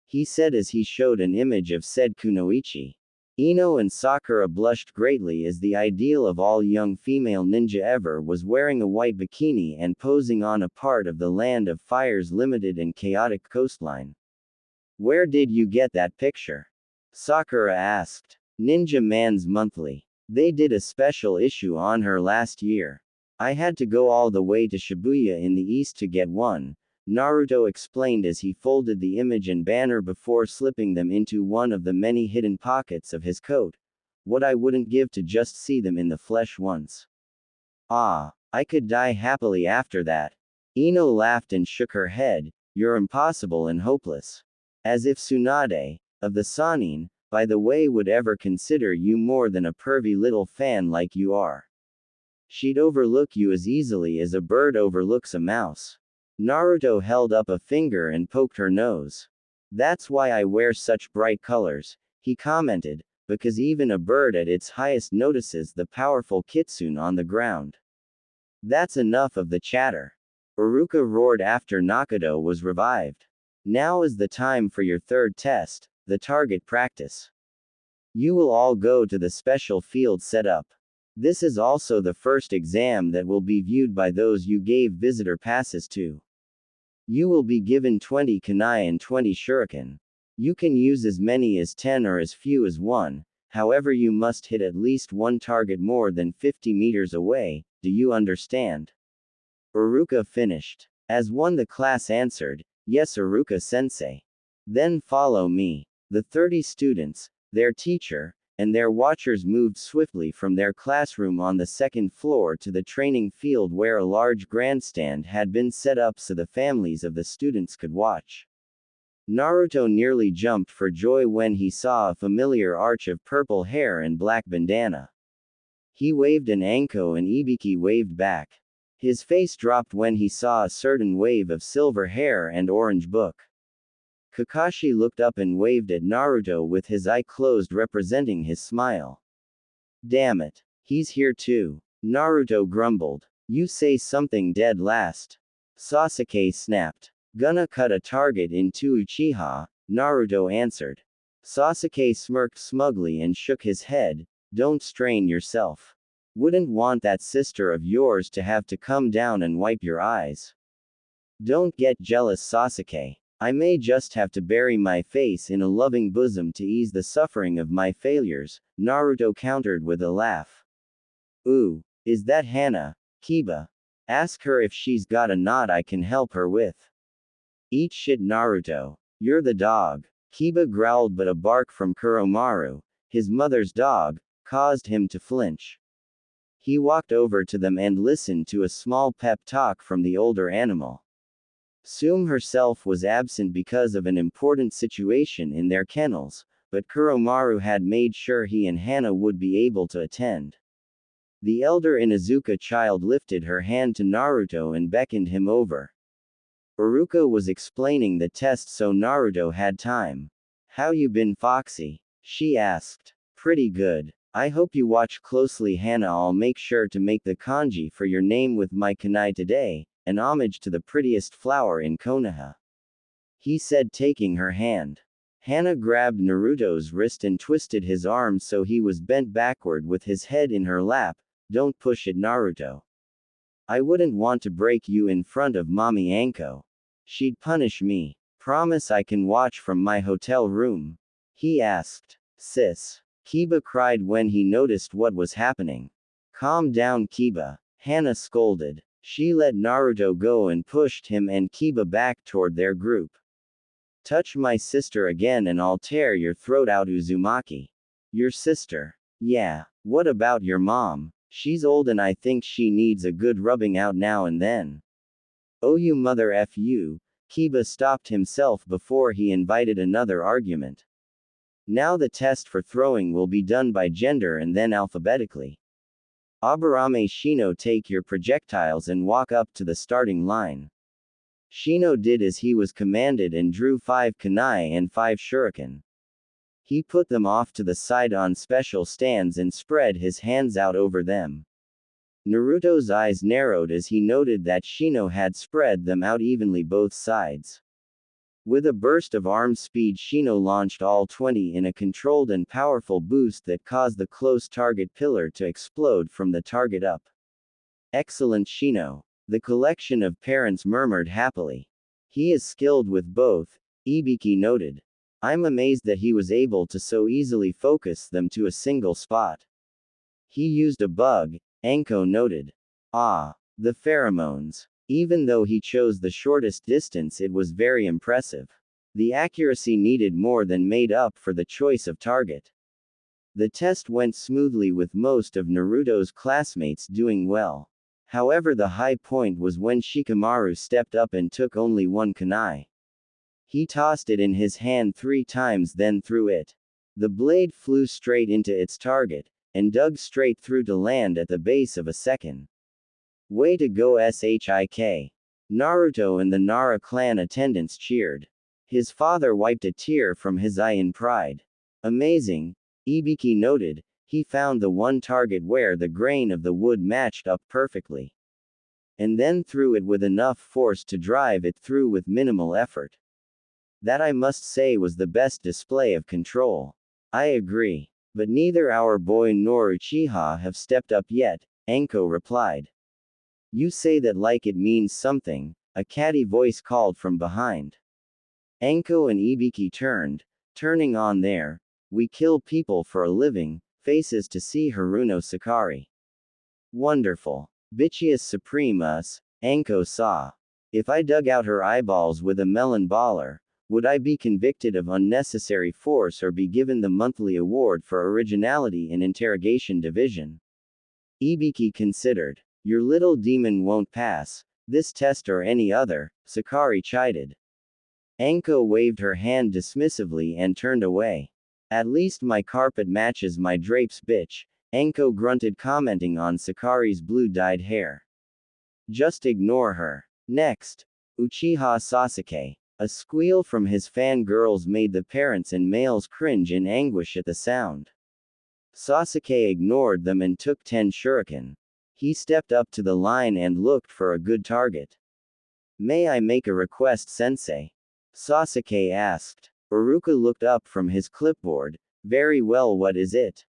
He said as he showed an image of said Kunoichi. Ino and Sakura blushed greatly as the ideal of all young female ninja ever was wearing a white bikini and posing on a part of the Land of Fire's limited and chaotic coastline. Where did you get that picture? Sakura asked. Ninja Man's Monthly. They did a special issue on her last year. I had to go all the way to Shibuya in the east to get one, Naruto explained as he folded the image and banner before slipping them into one of the many hidden pockets of his coat. What I wouldn't give to just see them in the flesh once. I could die happily after that. Ino laughed and shook her head. You're impossible and hopeless. As if Tsunade, of the Sannin, by the way, would ever consider you more than a pervy little fan like you are. She'd overlook you as easily as a bird overlooks a mouse. Naruto held up a finger and poked her nose. That's why I wear such bright colors, he commented, because even a bird at its highest notices the powerful kitsune on the ground. That's enough of the chatter. Iruka roared after Nakato was revived. Now is the time for your third test, the target practice. You will all go to the special field set up. This is also the first exam that will be viewed by those you gave visitor passes to. You will be given 20 kunai and 20 shuriken. You can use as many as 10 or as few as 1, however you must hit at least one target more than 50 meters away, do you understand? Iruka finished. As one the class answered, yes Iruka-sensei. Then follow me. The 30 students, their teacher, and their watchers moved swiftly from their classroom on the second floor to the training field where a large grandstand had been set up so the families of the students could watch. Naruto nearly jumped for joy when he saw a familiar arch of purple hair and black bandana. He waved and Anko and Ibiki waved back. His face dropped when he saw a certain wave of silver hair and orange book. Kakashi looked up and waved at Naruto with his eye closed, representing his smile. Damn it. He's here too. Naruto grumbled. You say something dead last. Sasuke snapped. Gonna cut a target in two Uchiha, Naruto answered. Sasuke smirked smugly and shook his head. Don't strain yourself. Wouldn't want that sister of yours to have to come down and wipe your eyes. Don't get jealous, Sasuke. I may just have to bury my face in a loving bosom to ease the suffering of my failures, Naruto countered with a laugh. Ooh, is that Hana, Kiba? Ask her if she's got a knot I can help her with. Eat shit, Naruto. You're the dog. Kiba growled, but a bark from Kuromaru, his mother's dog, caused him to flinch. He walked over to them and listened to a small pep talk from the older animal. Sume herself was absent because of an important situation in their kennels, but Kuromaru had made sure he and Hana would be able to attend. The elder Inuzuka child lifted her hand to Naruto and beckoned him over. Iruka was explaining the test so Naruto had time. How you been, Foxy? She asked. Pretty good. I hope you watch closely, Hana. I'll make sure to make the kanji for your name with my kunai today, an homage to the prettiest flower in Konoha. He said, taking her hand. Hana grabbed Naruto's wrist and twisted his arm so he was bent backward with his head in her lap. Don't push it, Naruto. I wouldn't want to break you in front of Mommy Anko. She'd punish me. Promise I can watch from my hotel room? He asked. Sis. Kiba cried when he noticed what was happening. Calm down, Kiba. Hana scolded. She let Naruto go and pushed him and Kiba back toward their group. Touch my sister again and I'll tear your throat out, Uzumaki. Your sister? Yeah. What about your mom? She's old and I think she needs a good rubbing out now and then. Oh, you mother F you. Kiba stopped himself before he invited another argument. Now the test for throwing will be done by gender and then alphabetically. Aburame Shino, take your projectiles and walk up to the starting line. Shino did as he was commanded and drew 5 kunai and 5 shuriken. He put them off to the side on special stands and spread his hands out over them. Naruto's eyes narrowed as he noted that Shino had spread them out evenly both sides. With a burst of arm speed, Shino launched all 20 in a controlled and powerful boost that caused the close target pillar to explode from the target up. Excellent, Shino. The collection of parents murmured happily. He is skilled with both, Ibiki noted. I'm amazed that he was able to so easily focus them to a single spot. He used a bug, Anko noted. Ah, the pheromones. Even though he chose the shortest distance, it was very impressive. The accuracy needed more than made up for the choice of target. The test went smoothly with most of Naruto's classmates doing well. However, the high point was when Shikamaru stepped up and took only 1 kunai. He tossed it in his hand 3 times, then threw it. The blade flew straight into its target, and dug straight through to land at the base of a second. Way to go, Shik. Naruto and the Nara clan attendants cheered. His father wiped a tear from his eye in pride. Amazing, Ibiki noted. He found the one target where the grain of the wood matched up perfectly. And then threw it with enough force to drive it through with minimal effort. That, I must say, was the best display of control. I agree. But neither our boy nor Uchiha have stepped up yet, Anko replied. You say that like it means something, a catty voice called from behind. Anko and Ibiki turned, turning on their, we kill people for a living, faces to see Haruno Sakari. Wonderful. Bitchiest supreme us, Anko saw. If I dug out her eyeballs with a melon baller, would I be convicted of unnecessary force or be given the monthly award for originality in interrogation division? Ibiki considered. Your little demon won't pass this test or any other, Sakari chided. Anko waved her hand dismissively and turned away. At least my carpet matches my drapes, bitch, Anko grunted, commenting on Sakari's blue-dyed hair. Just ignore her. Next, Uchiha Sasuke. A squeal from his fangirls made the parents and males cringe in anguish at the sound. Sasuke ignored them and took 10 shuriken. He stepped up to the line and looked for a good target. May I make a request, sensei? Sasuke asked. Iruka looked up from his clipboard. Very well, what is it?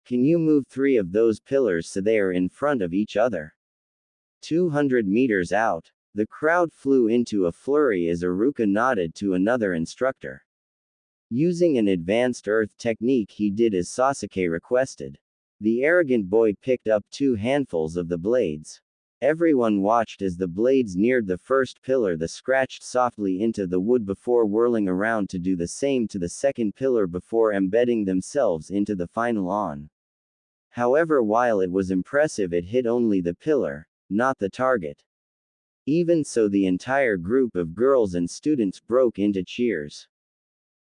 Can you move 3 of those pillars so they are in front of each other? 200 meters out. The crowd flew into a flurry as Iruka nodded to another instructor. Using an advanced earth technique, he did as Sasuke requested. The arrogant boy picked up 2 handfuls of the blades. Everyone watched as the blades neared the first pillar. They scratched softly into the wood before whirling around to do the same to the second pillar before embedding themselves into the final on. However, while it was impressive, it hit only the pillar, not the target. Even so, the entire group of girls and students broke into cheers.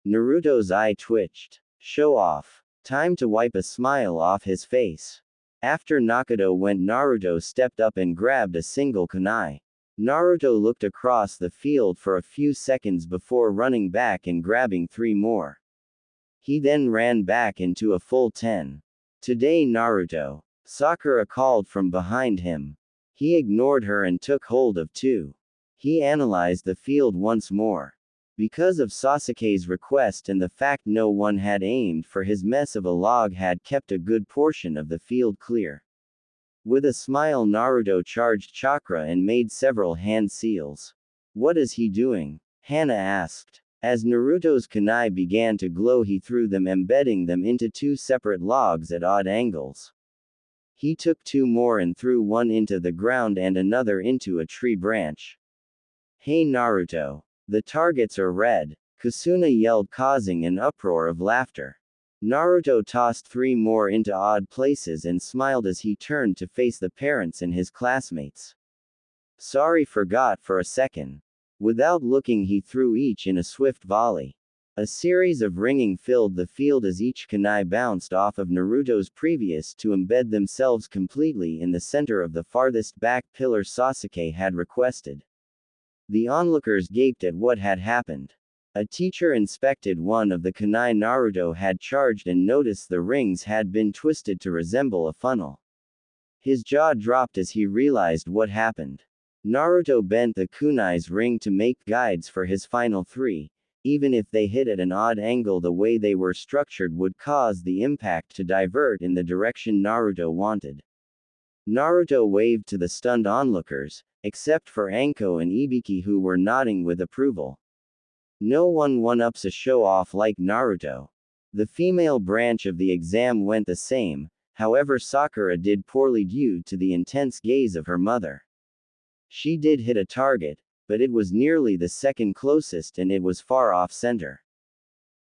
Naruto's eye twitched. Show off. Time to wipe a smile off his face. After Nakato went, Naruto stepped up and grabbed a single kunai. Naruto looked across the field for a few seconds before running back and grabbing 3 more. He then ran back into a full 10. Today, Naruto. Sakura called from behind him. He ignored her and took hold of two. He analyzed the field once more. Because of Sasuke's request and the fact no one had aimed for his mess of a log had kept a good portion of the field clear. With a smile, Naruto charged chakra and made several hand seals. What is he doing? Hana asked. As Naruto's kunai began to glow, he threw them, embedding them into two separate logs at odd angles. He took two more and threw one into the ground and another into a tree branch. Hey Naruto! The targets are red, Kusuna yelled, causing an uproar of laughter. Naruto tossed three more into odd places and smiled as he turned to face the parents and his classmates. Sorry, forgot for a second. Without looking, he threw each in a swift volley. A series of ringing filled the field as each kunai bounced off of Naruto's previous to embed themselves completely in the center of the farthest back pillar Sasuke had requested. The onlookers gaped at what had happened. A teacher inspected one of the kunai Naruto had charged and noticed the rings had been twisted to resemble a funnel. His jaw dropped as he realized what happened. Naruto bent the kunai's ring to make guides for his final three. Even if they hit at an odd angle, the way they were structured would cause the impact to divert in the direction Naruto wanted. Naruto waved to the stunned onlookers, except for Anko and Ibiki, who were nodding with approval. No one one-ups a show-off like Naruto. The female branch of the exam went the same, however Sakura did poorly due to the intense gaze of her mother. She did hit a target, but it was nearly the second closest and it was far off center.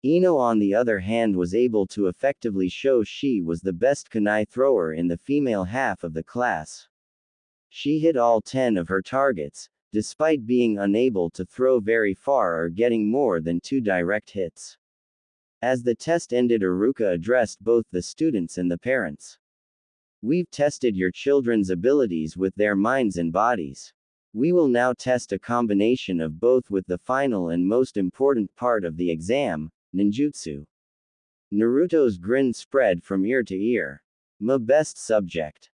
Ino, on the other hand, was able to effectively show she was the best kunai thrower in the female half of the class. She hit all 10 of her targets, despite being unable to throw very far or getting more than 2 direct hits. As the test ended, Iruka addressed both the students and the parents. We've tested your children's abilities with their minds and bodies. We will now test a combination of both with the final and most important part of the exam, ninjutsu. Naruto's grin spread from ear to ear. My best subject.